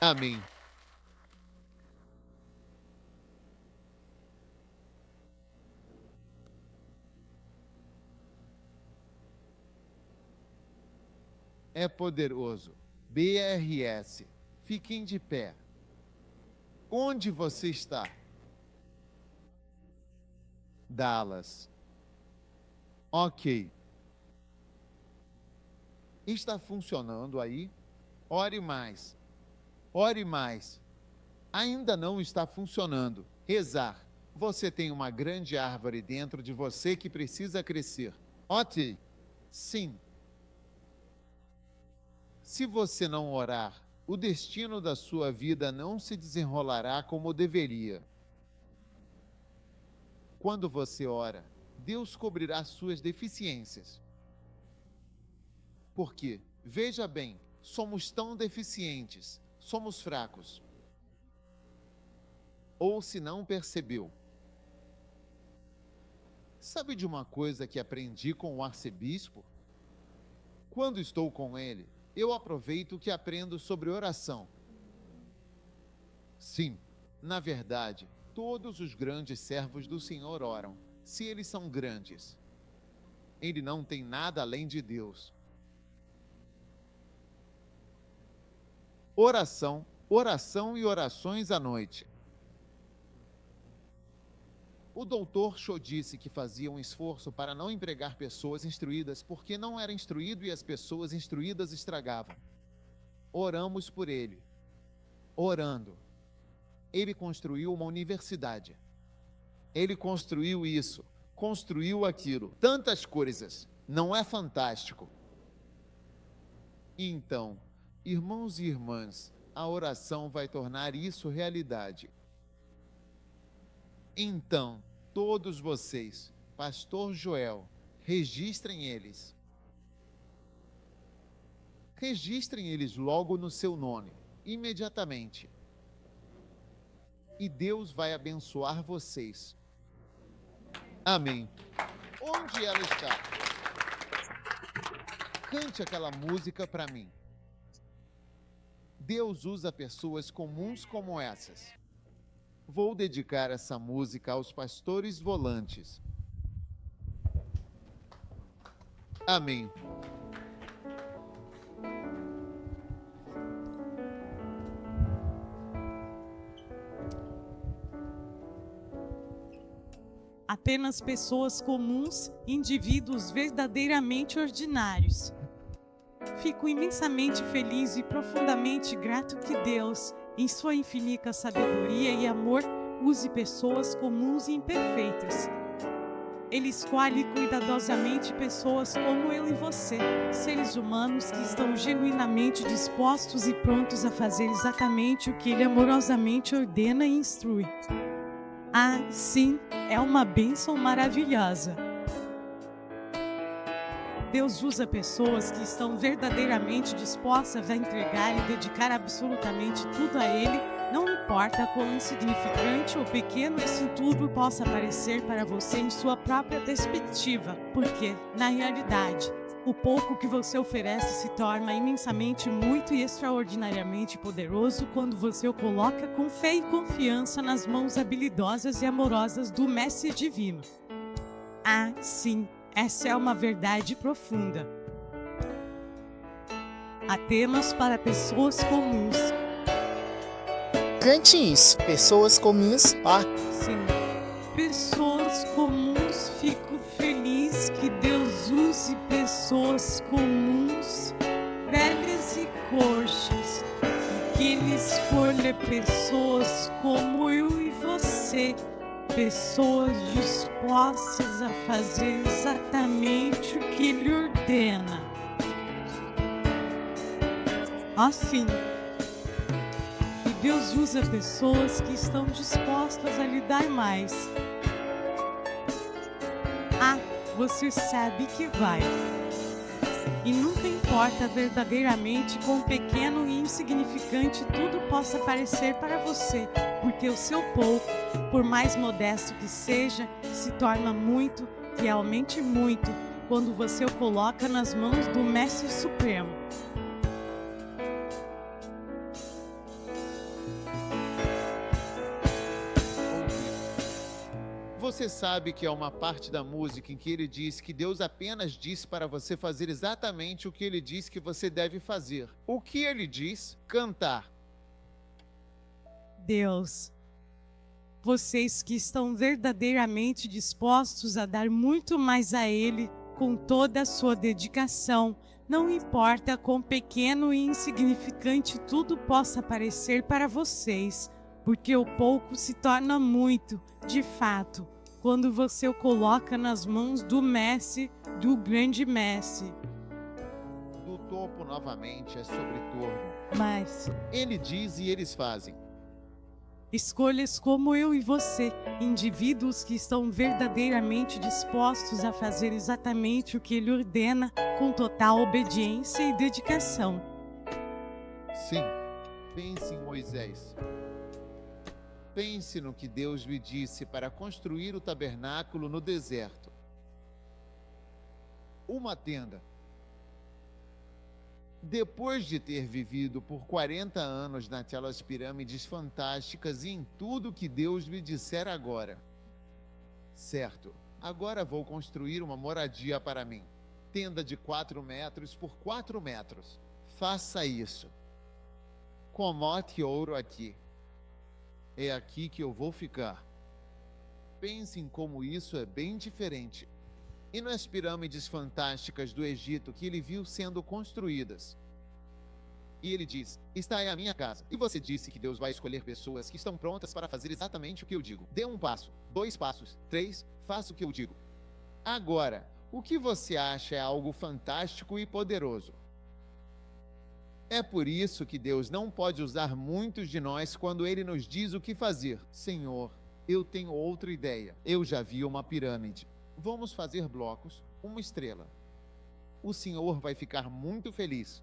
Amém. É poderoso. BRS. Fiquem de pé. Onde você está? Dallas. Ok. Está funcionando aí? Ore mais. Ore mais. Ainda não está funcionando. Rezar. Você tem uma grande árvore dentro de você que precisa crescer. Ok. Sim. Se você não orar, o destino da sua vida não se desenrolará como deveria. Quando você ora, Deus cobrirá suas deficiências. Porque, veja bem, somos tão deficientes, somos fracos. Ou se não percebeu. Sabe de uma coisa que aprendi com o arcebispo? Quando estou com ele, eu aproveito o que aprendo sobre oração. Sim, na verdade, todos os grandes servos do Senhor oram, se eles são grandes. Ele não tem nada além de Deus. Oração, oração e orações à noite. O doutor Cho disse que fazia um esforço para não empregar pessoas instruídas porque não era instruído e as pessoas instruídas estragavam. Oramos por ele. Orando. Ele construiu uma universidade. Ele construiu isso, construiu aquilo. Tantas coisas. Não é fantástico? Então, irmãos e irmãs, a oração vai tornar isso realidade. Então, todos vocês, Pastor Joel, registrem eles. Registrem eles logo no seu nome, imediatamente. E Deus vai abençoar vocês. Amém. Onde ela está? Cante aquela música para mim. Deus usa pessoas comuns como essas. Vou dedicar essa música aos pastores volantes. Amém. Apenas pessoas comuns, indivíduos verdadeiramente ordinários. Fico imensamente feliz e profundamente grato que Deus, em sua infinita sabedoria e amor, use pessoas comuns e imperfeitas. Ele escolhe cuidadosamente pessoas como eu e você, seres humanos que estão genuinamente dispostos e prontos a fazer exatamente o que Ele amorosamente ordena e instrui. Ah, sim, é uma bênção maravilhosa. Deus usa pessoas que estão verdadeiramente dispostas a entregar e dedicar absolutamente tudo a Ele, não importa quão insignificante ou pequeno esse tudo possa parecer para você em sua própria perspectiva, porque, na realidade, o pouco que você oferece se torna imensamente muito e extraordinariamente poderoso quando você o coloca com fé e confiança nas mãos habilidosas e amorosas do Mestre Divino. Ah, sim, essa é uma verdade profunda. Apenas para pessoas comuns. Cante isso. Pessoas comuns. Ah, Sim, pessoas comuns. Fico feliz que Deus use pessoas comuns, velhas e coxas. Que Ele escolha pessoas como eu e você. Pessoas dispostas a fazer exatamente o que Ele ordena. Assim, que Deus usa pessoas que estão dispostas a lhe dar mais. Ah, você sabe que vai. E nunca importa verdadeiramente quão pequeno e insignificante tudo possa parecer para você, porque o seu pouco, por mais modesto que seja, se torna muito, realmente muito, quando você o coloca nas mãos do Mestre Supremo. Você sabe que é uma parte da música em que ele diz que Deus apenas disse para você fazer exatamente o que ele disse que você deve fazer. O que ele diz? Cantar. Deus, vocês que estão verdadeiramente dispostos a dar muito mais a Ele com toda a sua dedicação, não importa quão pequeno e insignificante tudo possa parecer para vocês, porque o pouco se torna muito, de fato, quando você o coloca nas mãos do Mestre, do grande Mestre. Do topo novamente é sobretorno. Mas Ele diz e eles fazem. escolhas como eu e você, indivíduos que estão verdadeiramente dispostos a fazer exatamente o que Ele ordena, com total obediência e dedicação. Sim, pense em Moisés. Pense no que Deus lhe disse para construir o tabernáculo no deserto. Uma tenda. Depois de ter vivido por 40 anos naquelas pirâmides fantásticas e em tudo que Deus lhe disser agora. Certo, agora vou construir uma moradia para mim. Tenda de 4 metros por 4 metros. Faça isso. Comote ouro aqui. É aqui que eu vou ficar. Pense em como isso é bem diferente. E nas pirâmides fantásticas do Egito que ele viu sendo construídas. E ele diz, esta é a minha casa. E você disse que Deus vai escolher pessoas que estão prontas para fazer exatamente o que eu digo. Dê um passo, 2 passos, 3, faça o que eu digo. Agora, o que você acha é algo fantástico e poderoso. É por isso que Deus não pode usar muitos de nós quando Ele nos diz o que fazer. Senhor, eu tenho outra ideia. Eu já vi uma pirâmide. Vamos fazer blocos, uma estrela. O Senhor vai ficar muito feliz.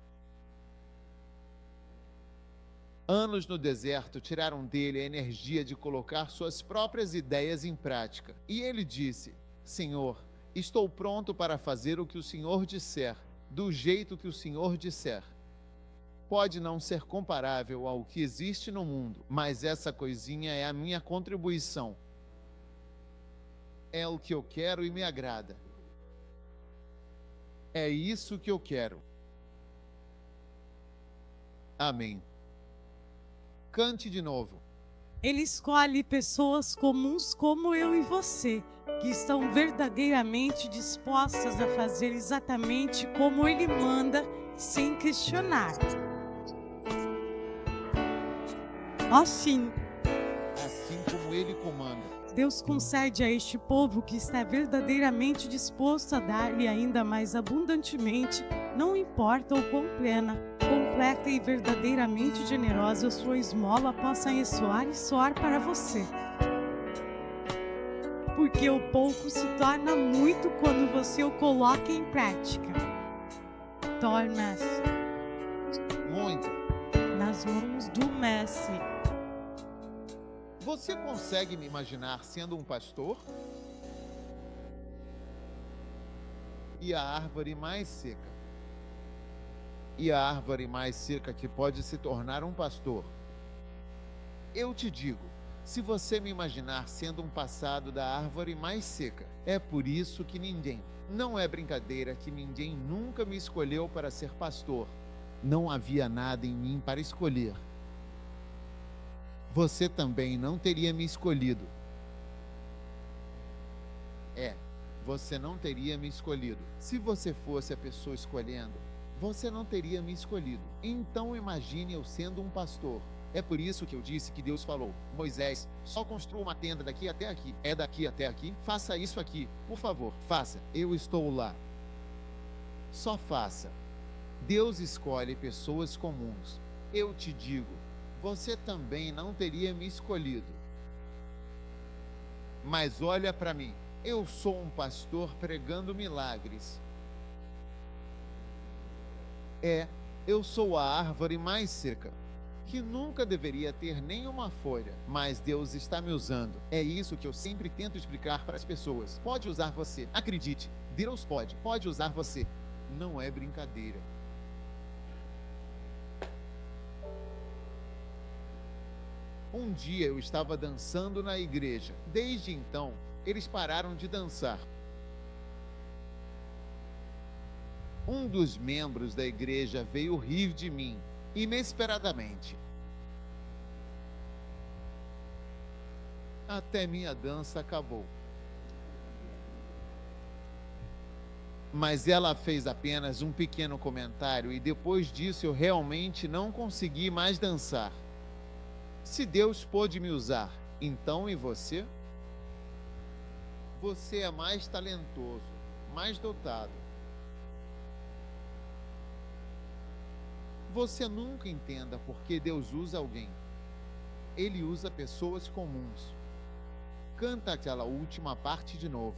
Anos no deserto tiraram dele a energia de colocar suas próprias ideias em prática. E ele disse, Senhor, estou pronto para fazer o que o Senhor disser, do jeito que o Senhor disser. Pode não ser comparável ao que existe no mundo, mas essa coisinha é a minha contribuição. É o que eu quero e me agrada. É isso que eu quero. Amém. Cante de novo. Ele escolhe pessoas comuns como eu e você, que estão verdadeiramente dispostas a fazer exatamente como Ele manda, sem questionar. Assim, Assim como ele comanda. Deus concede a este povo que está verdadeiramente disposto a dar-lhe ainda mais abundantemente, não importa o quão plena, completa e verdadeiramente generosa a sua esmola possa ressoar e soar para você. Porque o pouco se torna muito quando você o coloca em prática. Torna-se Muito. nas mãos do Mestre. Você consegue me imaginar sendo um pastor? E a árvore mais seca? E a árvore mais seca que pode se tornar um pastor? Eu te digo, Se você me imaginar sendo um passado da árvore mais seca, é por isso que ninguém, não é brincadeira que ninguém nunca me escolheu para ser pastor. Não havia nada em mim para escolher. Você também não teria me escolhido. Você não teria me escolhido. Se você fosse a pessoa escolhendo, você não teria me escolhido. Então imagine eu sendo um pastor. É por isso que eu disse que Deus falou: Moisés, só construa uma tenda daqui até aqui. É daqui até aqui? Faça isso aqui. Por favor, faça. Eu estou lá. Só faça. Deus escolhe pessoas comuns. Eu te digo, você também não teria me escolhido. Mas olha para mim. Eu sou um pastor pregando milagres. Eu sou a árvore mais seca, que nunca deveria ter nenhuma folha, mas Deus está me usando. É isso que eu sempre tento explicar para as pessoas. Pode usar você. Acredite, Deus pode usar você. Não é brincadeira. Um dia eu estava dançando na igreja. Desde então, eles pararam de dançar. Um dos membros da igreja veio rir de mim, inesperadamente. Até minha dança acabou. Mas ela fez apenas um pequeno comentário e depois disso eu realmente não consegui mais dançar. Se Deus pôde me usar, então e você? Você é mais talentoso, mais dotado. Você nunca entenda por que Deus usa alguém. Ele usa pessoas comuns. Canta aquela última parte de novo.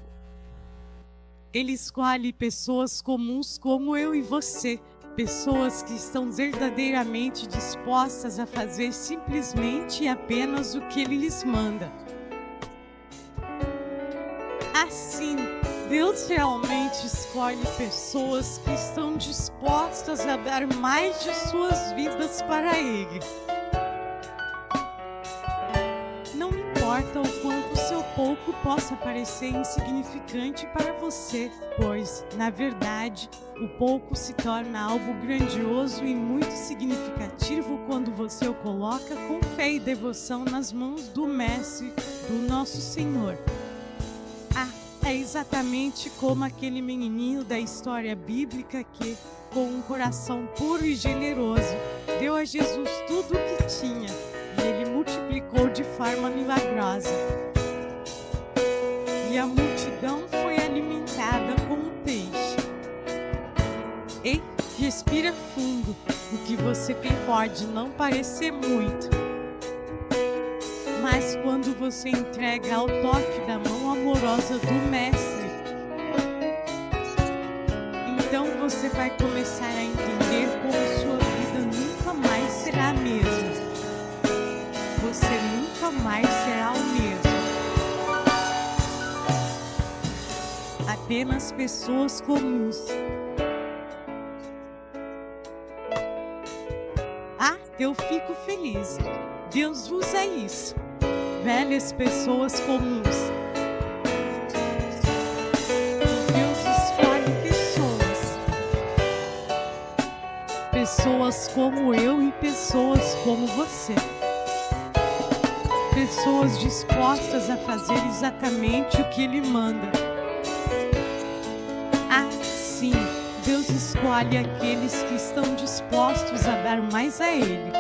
Ele escolhe pessoas comuns como eu e você. Pessoas que estão verdadeiramente dispostas a fazer simplesmente e apenas o que Ele lhes manda. Assim, Deus realmente escolhe pessoas que estão dispostas a dar mais de suas vidas para Ele. Não importa o quanto seu pouco possa parecer insignificante para você, pois, na verdade, o pouco se torna algo grandioso e muito significativo quando você o coloca com fé e devoção nas mãos do Mestre, do nosso Senhor. É exatamente como aquele menininho da história bíblica que, com um coração puro e generoso, deu a Jesus tudo o que tinha e ele multiplicou de forma milagrosa. E a multidão foi alimentada com um peixe. Ei, respira fundo. O que você tem pode não parecer muito, mas quando você entrega ao toque da mão amorosa do Mestre, então você vai começar a entender como sua vida nunca mais será a mesma. Você nunca mais será o mesmo. Apenas pessoas comuns. Eu fico feliz. Deus usa isso. Velhas pessoas comuns. Deus escolhe pessoas como eu e pessoas como você. Pessoas dispostas a fazer exatamente o que Ele manda. Sim, Deus escolhe aqueles que estão dispostos a dar mais a Ele.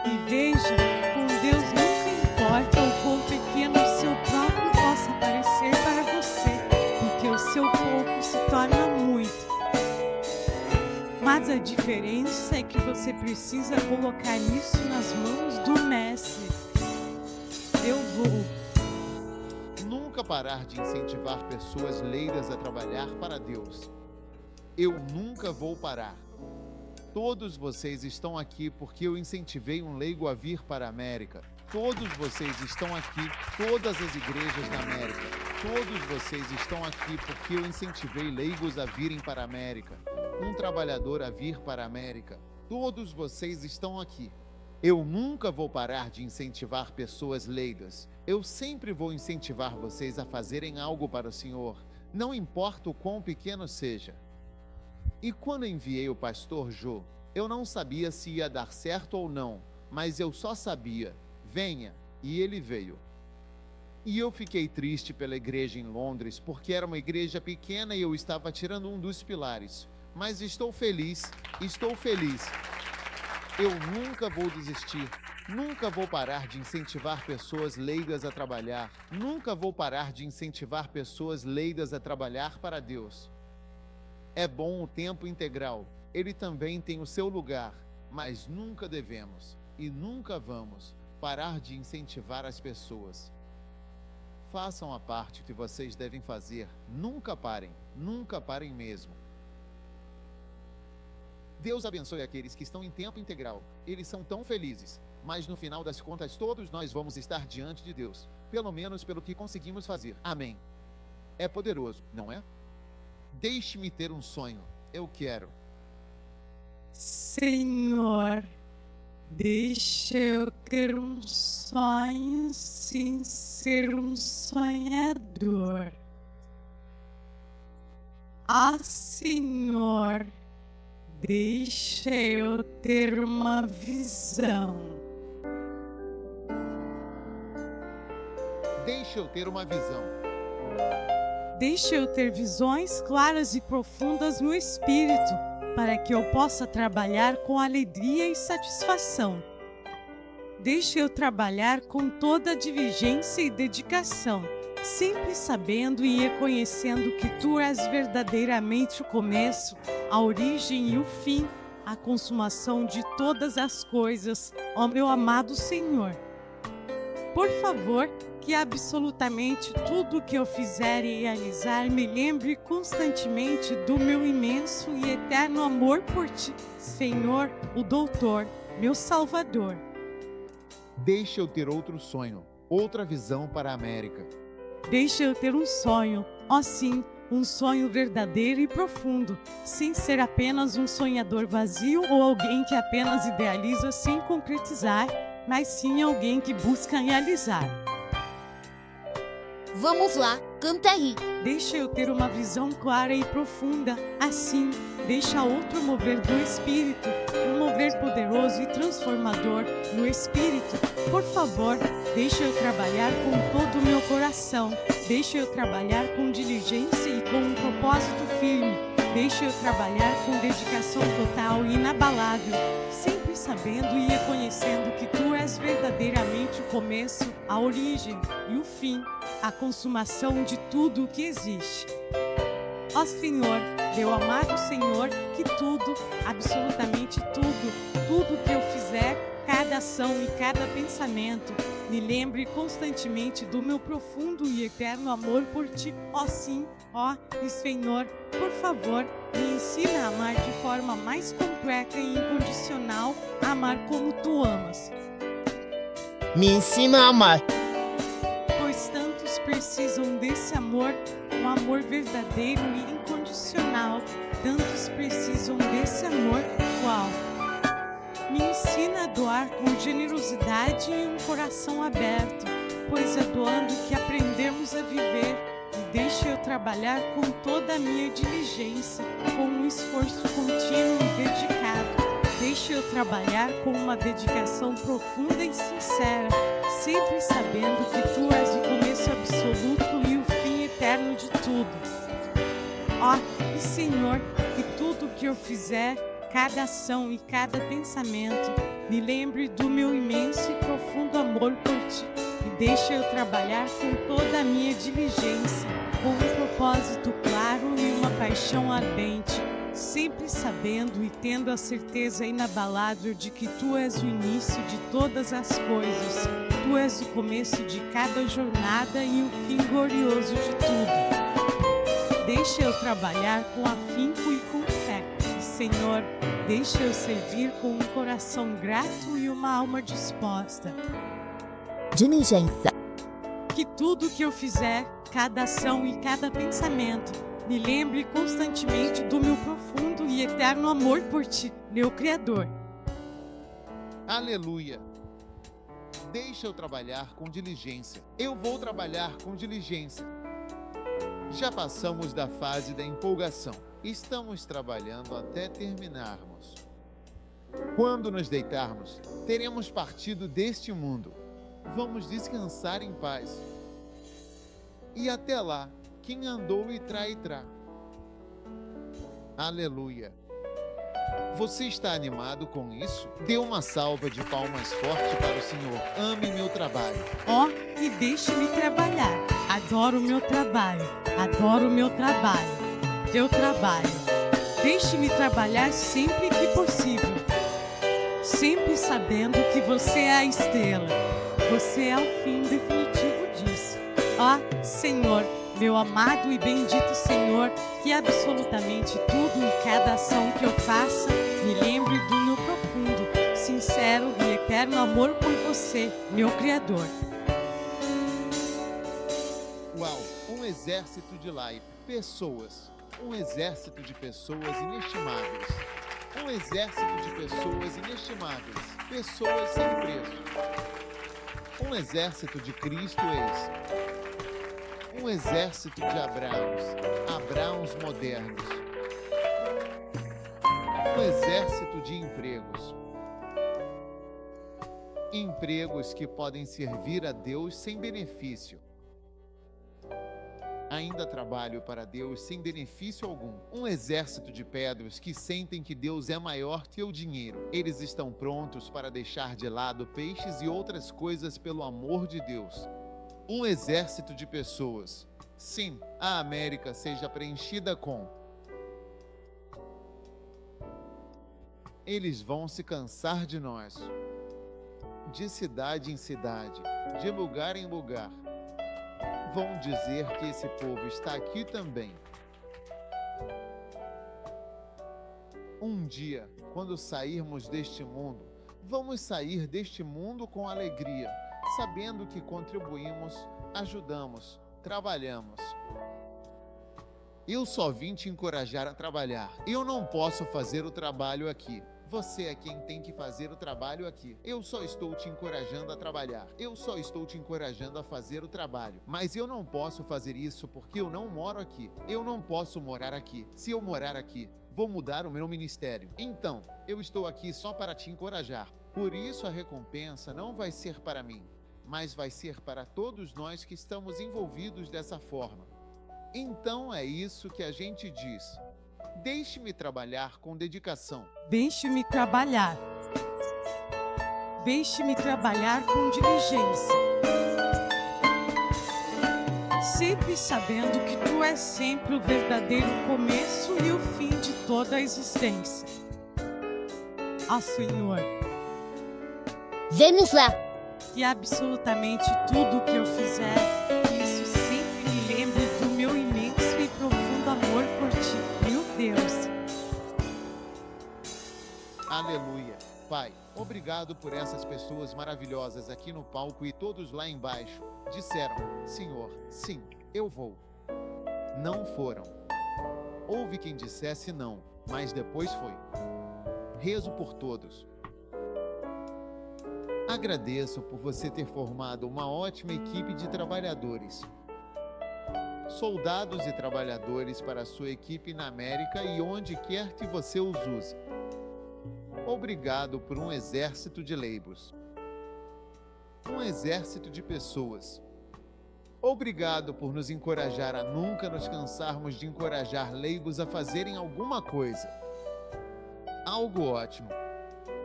E veja, com Deus nunca importa o quão pequeno o seu próprio possa parecer para você, porque o seu pouco se torna muito. Mas a diferença é que você precisa colocar isso nas mãos do Mestre. Eu vou. Nunca parar de incentivar pessoas leigas a trabalhar para Deus. Eu nunca vou parar. Todos vocês estão aqui porque eu incentivei um leigo a vir para a América. Todos vocês estão aqui, todas as igrejas da América. Todos vocês estão aqui porque eu incentivei leigos a virem para a América. Um trabalhador a vir para a América. Todos vocês estão aqui. Eu nunca vou parar de incentivar pessoas leigas. Eu sempre vou incentivar vocês a fazerem algo para o Senhor, não importa o quão pequeno seja. E quando enviei o pastor Jô, eu não sabia se ia dar certo ou não, mas eu só sabia, venha, e ele veio. E eu fiquei triste pela igreja em Londres, porque era uma igreja pequena e eu estava tirando um dos pilares. Mas estou feliz. Eu nunca vou desistir, nunca vou parar de incentivar pessoas leigas a trabalhar, nunca vou parar de incentivar pessoas leigas a trabalhar para Deus. É bom o tempo integral, ele também tem o seu lugar, mas nunca devemos e nunca vamos parar de incentivar as pessoas. Façam a parte que vocês devem fazer, nunca parem mesmo. Deus abençoe aqueles que estão em tempo integral. Eles são tão felizes, mas no final das contas todos nós vamos estar diante de Deus, pelo menos pelo que conseguimos fazer. Amém. É poderoso, não é? Deixe-me ter um sonho. Eu quero. Senhor, deixa eu ter um sonho sem ser um sonhador. Senhor, deixa eu ter uma visão. Deixa eu ter uma visão. Deixa eu ter visões claras e profundas no Espírito, para que eu possa trabalhar com alegria e satisfação. Deixa eu trabalhar com toda a diligência e dedicação, sempre sabendo e reconhecendo que Tu és verdadeiramente o começo, a origem e o fim, a consumação de todas as coisas, ó meu amado Senhor. Por favor, que absolutamente tudo que eu fizer e realizar me lembre constantemente do meu imenso e eterno amor por Ti, Senhor, o Doutor, meu Salvador. Deixa eu ter outro sonho, outra visão para a América. Deixa eu ter um sonho, ó sim, um sonho verdadeiro e profundo, sem ser apenas um sonhador vazio ou alguém que apenas idealiza sem concretizar, mas sim alguém que busca realizar. Vamos lá, canta aí. Deixa eu ter uma visão clara e profunda, assim, deixa outro mover do Espírito, um mover poderoso e transformador no Espírito. Por favor, deixa eu trabalhar com todo o meu coração, deixa eu trabalhar com diligência e com um propósito firme, deixa eu trabalhar com dedicação total e inabalável, sempre sabendo e reconhecendo que Tu és verdadeiramente o começo, a origem e o fim, a consumação de tudo o que existe. Ó Senhor, meu amado Senhor, que tudo, absolutamente tudo que eu fizer, cada ação e cada pensamento, me lembre constantemente do meu profundo e eterno amor por Ti. Ó sim, ó e Senhor, por favor, me ensina a amar de forma mais completa e incondicional, a amar como Tu amas. Me ensina a amar. Pois tantos precisam desse amor, um amor verdadeiro e incondicional. Tantos precisam desse amor qual? Me ensina a doar com generosidade e um coração aberto, pois é doando que aprendemos a viver. E deixa eu trabalhar com toda a minha diligência, com um esforço contínuo e dedicado. Deixa eu trabalhar com uma dedicação profunda e sincera, sempre sabendo que Tu és o começo absoluto e o fim eterno de tudo. Ó, e Senhor, que tudo que eu fizer, cada ação e cada pensamento, me lembre do meu imenso e profundo amor por Ti, e deixa eu trabalhar com toda a minha diligência, com um propósito claro e uma paixão ardente, sempre sabendo e tendo a certeza inabalável de que Tu és o início de todas as coisas, Tu és o começo de cada jornada e o fim glorioso de tudo. Deixa eu trabalhar com afinco e com fé, e Senhor, deixa eu servir com um coração grato e uma alma disposta. Diligência. Que tudo que eu fizer, cada ação e cada pensamento, me lembre constantemente do meu profundo e eterno amor por Ti, meu Criador. Aleluia. Deixa eu trabalhar com diligência. Eu vou trabalhar com diligência. Já passamos da fase da empolgação. Estamos trabalhando até terminarmos. Quando nos deitarmos, teremos partido deste mundo. Vamos descansar em paz. E até lá, quem andou e trá. Aleluia. Você está animado com isso? Dê uma salva de palmas forte para o Senhor. Ame meu trabalho. Ó, e deixe-me trabalhar. Adoro o meu trabalho. Adoro o meu trabalho. Eu trabalho. Deixe-me trabalhar sempre que possível. Sempre sabendo que você é a estrela. Você é o fim definitivo disso. Ó, Senhor, meu amado e bendito Senhor, que absolutamente tudo e cada ação que eu faça me lembre do meu profundo, sincero e eterno amor por você, meu Criador. Uau, um exército de pessoas. Um exército de pessoas inestimáveis. Um exército de pessoas inestimáveis. Pessoas sem preço. Um exército de Cristo eis. Um exército de Abraãos modernos. Um exército de empregos que podem servir a Deus sem benefício. Ainda trabalho para Deus sem benefício algum. Um exército de Pedros que sentem que Deus é maior que o dinheiro. Eles estão prontos para deixar de lado peixes e outras coisas pelo amor de Deus. Um exército de pessoas. Sim, a América seja preenchida com. Eles vão se cansar de nós. De cidade em cidade, de lugar em lugar. Vão dizer que esse povo está aqui também. Um dia, quando sairmos deste mundo, vamos sair deste mundo com alegria, sabendo que contribuímos, ajudamos, trabalhamos. Eu só vim te encorajar a trabalhar. Eu não posso fazer o trabalho aqui. Você é quem tem que fazer o trabalho aqui. Eu só estou te encorajando a trabalhar. Eu só estou te encorajando a fazer o trabalho. Mas eu não posso fazer isso porque eu não moro aqui. Eu não posso morar aqui. Se eu morar aqui, vou mudar o meu ministério. Então, eu estou aqui só para te encorajar. Por isso a recompensa não vai ser para mim, mas vai ser para todos nós que estamos envolvidos dessa forma. Então é isso que a gente diz. Deixe-me trabalhar com dedicação. Deixe-me trabalhar. Deixe-me trabalhar com diligência. Sempre sabendo que tu és sempre o verdadeiro começo e o fim de toda a existência. Ó Senhor, Vamos lá. que absolutamente tudo que eu fizer, isso sempre me lembre do meu imenso e profundo amor por ti, meu Deus. Aleluia. Pai, obrigado por essas pessoas maravilhosas aqui no palco e todos lá embaixo. Disseram, Senhor, sim, eu vou. Não foram. Houve quem dissesse não, mas depois foi. Rezo por todos. Agradeço por você ter formado uma ótima equipe de trabalhadores. Soldados e trabalhadores para a sua equipe na América e onde quer que você os use. Obrigado por um exército de leigos. Um exército de pessoas. Obrigado por nos encorajar a nunca nos cansarmos de encorajar leigos a fazerem alguma coisa. Algo ótimo.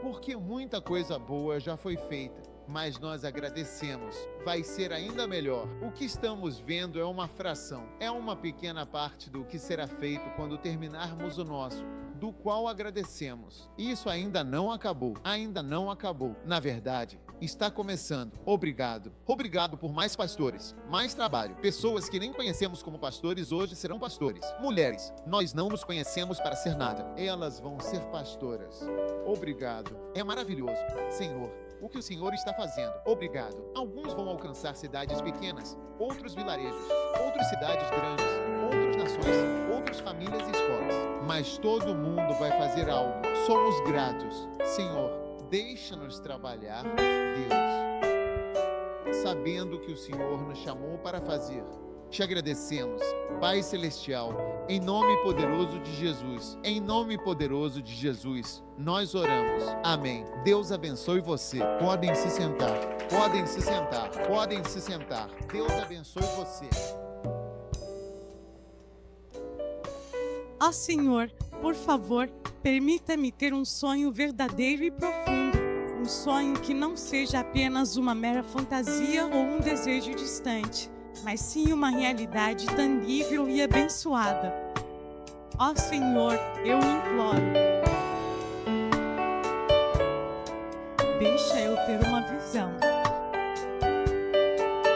Porque muita coisa boa já foi feita, mas nós agradecemos. Vai ser ainda melhor. O que estamos vendo é uma fração, é uma pequena parte do que será feito quando terminarmos o nosso, do qual agradecemos. Isso ainda não acabou, ainda não acabou. Na verdade, está começando. Obrigado. Obrigado por mais pastores, mais trabalho. Pessoas que nem conhecemos como pastores hoje serão pastores. Mulheres, nós não nos conhecemos para ser nada. Elas vão ser pastoras. Obrigado. É maravilhoso. Senhor, o que o Senhor está fazendo. Obrigado. Alguns vão alcançar cidades pequenas, outros vilarejos, outras cidades grandes, outras nações, outras famílias e escolas. Mas todo mundo vai fazer algo. Somos gratos. Senhor, Deixa-nos trabalhar, Deus, sabendo que o Senhor nos chamou para fazer. Te agradecemos, Pai Celestial, em nome poderoso de Jesus. Em nome poderoso de Jesus, nós oramos. Amém. Deus abençoe você. Podem se sentar. Podem se sentar. Podem se sentar. Deus abençoe você. Ó Senhor, por favor, permita-me ter um sonho verdadeiro e profundo. Um sonho que não seja apenas uma mera fantasia ou um desejo distante, mas sim uma realidade tangível e abençoada. Ó Senhor, eu imploro. Deixa eu ter uma visão.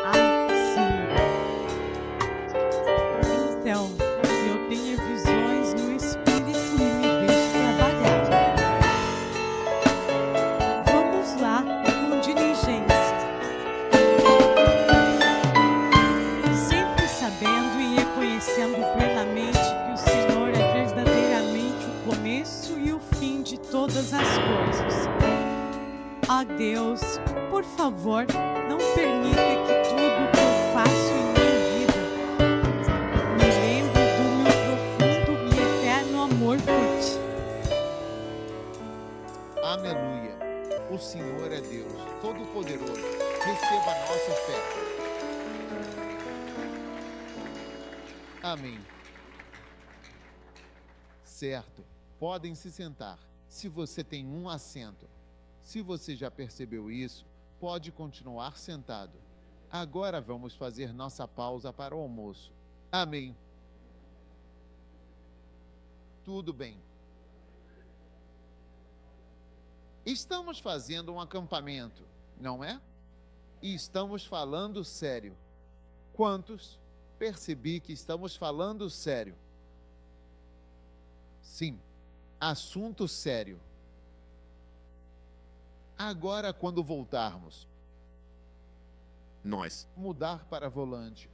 Ah, sim. Então, eu tenho visões no espírito e me deixe trabalhar. Vamos lá, com diligência. Sempre sabendo e reconhecendo plenamente que o Senhor é verdadeiramente o começo e o fim de todas as coisas. Ó Deus, por favor, não permita que tudo que eu faço em minha vida me lembre do meu profundo e eterno amor por Ti. Aleluia. O Senhor é Deus, Todo-Poderoso. Receba a nossa oferta. Amém. Certo. Podem se sentar. Se você tem um assento. Se você já percebeu isso, pode continuar sentado. Agora vamos fazer nossa pausa para o almoço. Amém. Tudo bem. Estamos fazendo um acampamento, não é? E estamos falando sério. Quantos? Percebi que estamos falando sério. Sim, assunto sério. Agora, quando voltarmos, Nós. mudar para volante.